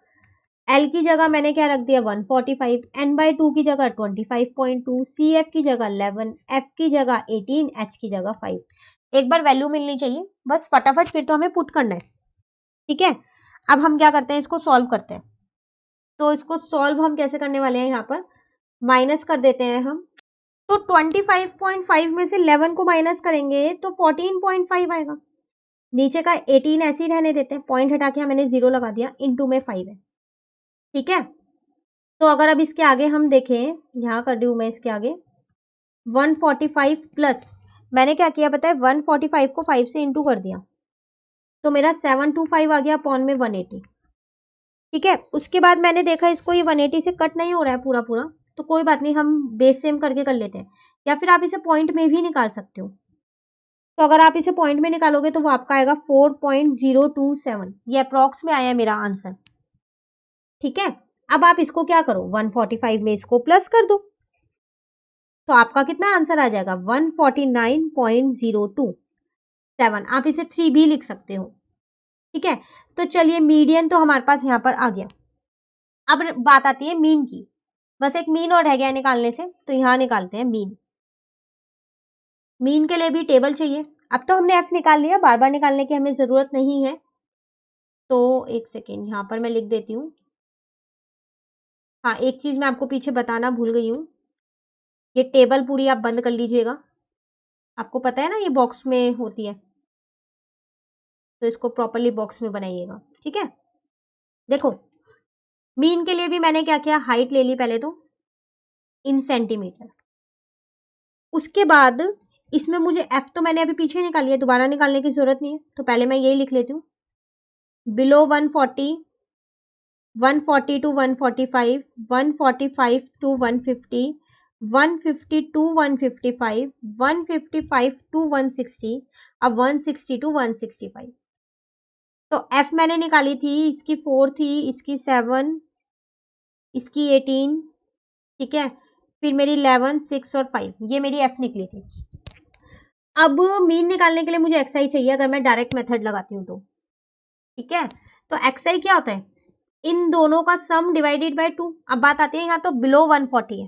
A: एल की जगह मैंने क्या रख दिया 145, n/2 की जगह 25.2, सी एफ की जगह 11, एफ की जगह 18, एच की जगह 5। एक बार वैल्यू मिलनी चाहिए बस, फटाफट फिर तो हमें पुट करना है, ठीक है। अब हम क्या करते हैं, इसको सॉल्व करते हैं। तो इसको सॉल्व हम कैसे करने वाले हैं, यहाँ पर माइनस कर देते हैं हम, तो 25.5 में से 11 को माइनस करेंगे तो 14.5 आएगा, नीचे का 18 ऐसे ही रहने देते हैं, पॉइंट हटा के मैंने 0 लगा दिया, इनटू में 5 है, ठीक है। तो अगर अब इसके आगे हम देखें, यहाँ कर रही हूं मैं इसके आगे 145 प्लस, मैंने क्या किया पता है, 145 को 5 से इंटू कर दिया, तो मेरा 725 आ गया अपॉन में 180, ठीक है। उसके बाद मैंने देखा इसको ये 180 से कट नहीं हो रहा है पूरा पूरा, तो कोई बात नहीं, हम बेस सेम करके कर लेते हैं, या फिर आप इसे पॉइंट में भी निकाल सकते हो। तो अगर आप इसे पॉइंट में निकालोगे तो वो आपका आएगा 4.027, ये अप्रॉक्स में आया मेरा आंसर, ठीक है। अब आप इसको क्या करो, 145 में इसको प्लस कर दो, तो आपका कितना आंसर आ जाएगा 149.027, आप इसे 3 भी लिख सकते हो, ठीक है। तो चलिए मीडियन तो हमारे पास यहाँ पर आ गया, अब बात आती है मीन की, बस एक मीन और रह गया निकालने से, तो यहाँ निकालते हैं मीन। मीन के लिए भी टेबल चाहिए, अब तो हमने एफ निकाल लिया, बार बार निकालने की हमें जरूरत नहीं है, तो एक सेकेंड यहाँ पर मैं लिख देती हूँ। हाँ, एक चीज मैं आपको पीछे बताना भूल गई हूँ, ये टेबल पूरी आप बंद कर लीजिएगा, आपको पता है ना ये बॉक्स में होती है, तो इसको प्रॉपरली बॉक्स में बनाइएगा, ठीक है। देखो मीन के लिए भी मैंने क्या किया, हाइट ले ली पहले तो इन सेंटीमीटर, उसके बाद इसमें मुझे एफ तो मैंने अभी पीछे निकाली है, दोबारा निकालने की जरूरत नहीं है, तो पहले मैं यही लिख लेती हूँ, below 140, 140 to 145, 145 to 150, 150 to 155, 155 to 160, अब 160 to 165। तो एफ मैंने निकाली थी, इसकी 4 थी, इसकी 7, इसकी 18, ठीक है, फिर मेरी 11, 6 और 5, ये मेरी एफ निकली थी। अब मीन निकालने के लिए मुझे एक्सआई चाहिए, अगर मैं डायरेक्ट मेथड लगाती हूँ तो, ठीक है। तो एक्सआई क्या होता है, इन दोनों का सम डिवाइडेड बाय 2। अब बात आती है यहाँ तो बिलो 140 है,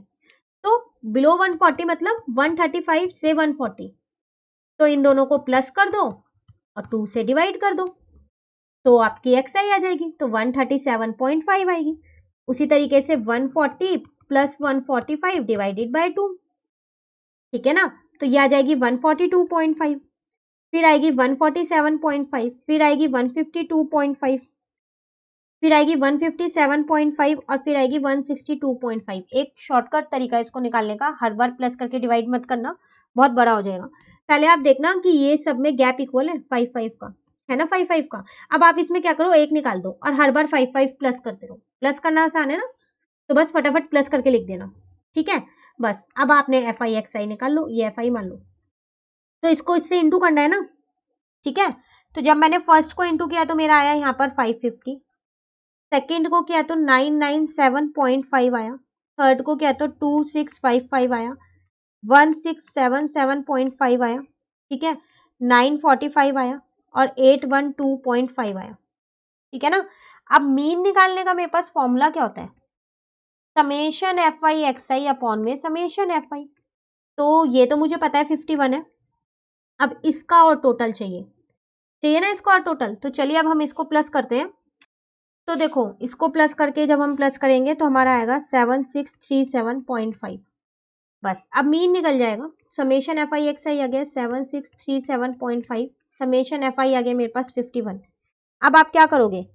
A: तो बिलो 140 मतलब 135 से 140, तो इन दोनों को प्लस कर दो और 2 से डिवाइड कर दो, तो आपकी एक्सआई आ जाएगी, तो 137.5 आएगी। उसी तरीके से 140 प्लस 145 डिवाइडेड बाय 2, ठीक है ना, तो ये आ जाएगी 142.5, फिर आएगी 147.5, फिर आएगी 152.5, फिर आएगी 157.5 और फिर आएगी 162.5। एक शॉर्टकट तरीका है इसको निकालने का, हर बार प्लस करके डिवाइड मत करना, बहुत बड़ा हो जाएगा। पहले आप देखना कि ये सब में गैप इक्वल है 5 का, है ना 5 का। अब आप इसमें क्या करो, एक निकाल दो और हर बार 5 प्लस करते रहो। प्लस करना आसान है ना, तो बस फटाफट प्लस करके लिख देना, ठीक है। बस अब आपने FI निकाल लो, ये FI मान लो, तो इसको इससे इंटू करना है ना, ठीक है। तो जब मैंने फर्स्ट को इंटू किया तो मेरा आया यहाँ पर 550, सेकेंड को किया तो 997.5 आया, थर्ड को किया तो 2655 आया, 1677.5 आया, ठीक है, 945 आया और 812.5 आया, ठीक है ना। अब मीन निकालने का मेरे पास फॉर्मूला क्या होता है, समेशन FI अपॉन में समेशन FI। तो ये तो मुझे पता है 51 है। अब इसका और टोटल चाहिए ना इसको और टोटल। तो चलिए अब हम इसको प्लस करते हैं। तो देखो इसको प्लस करके जब हम प्लस करेंगे तो हमारा आएगा 7637.5। बस अब मीन निकल जाएगा। समेशन FI आ गया 7637.5, समेशन FI आ गया मेरे पास 51। अब आप क्या करोगे,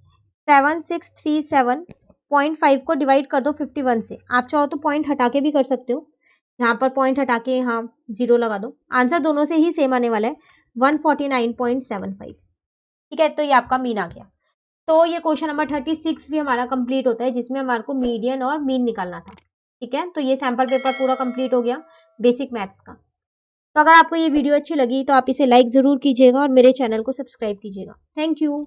A: 7637.5 को डिवाइड कर दो 51 से। आप चाहो तो पॉइंट हटा के भी कर सकते हो, यहाँ पर पॉइंट हटा के यहाँ 0 लगा दो। आंसर दोनों से ही सेम आने वाला है 149.75, ठीक है। तो ये आपका मीन आ गया। तो ये क्वेश्चन नंबर 36 भी हमारा कंप्लीट होता है, जिसमें हमारे को मीडियन और मीन निकालना था, ठीक है। तो ये सैंपल पेपर पूरा कंप्लीट हो गया बेसिक मैथ्स का। तो अगर आपको ये वीडियो अच्छी लगी तो आप इसे लाइक जरूर कीजिएगा और मेरे चैनल को सब्सक्राइब कीजिएगा। Thank you.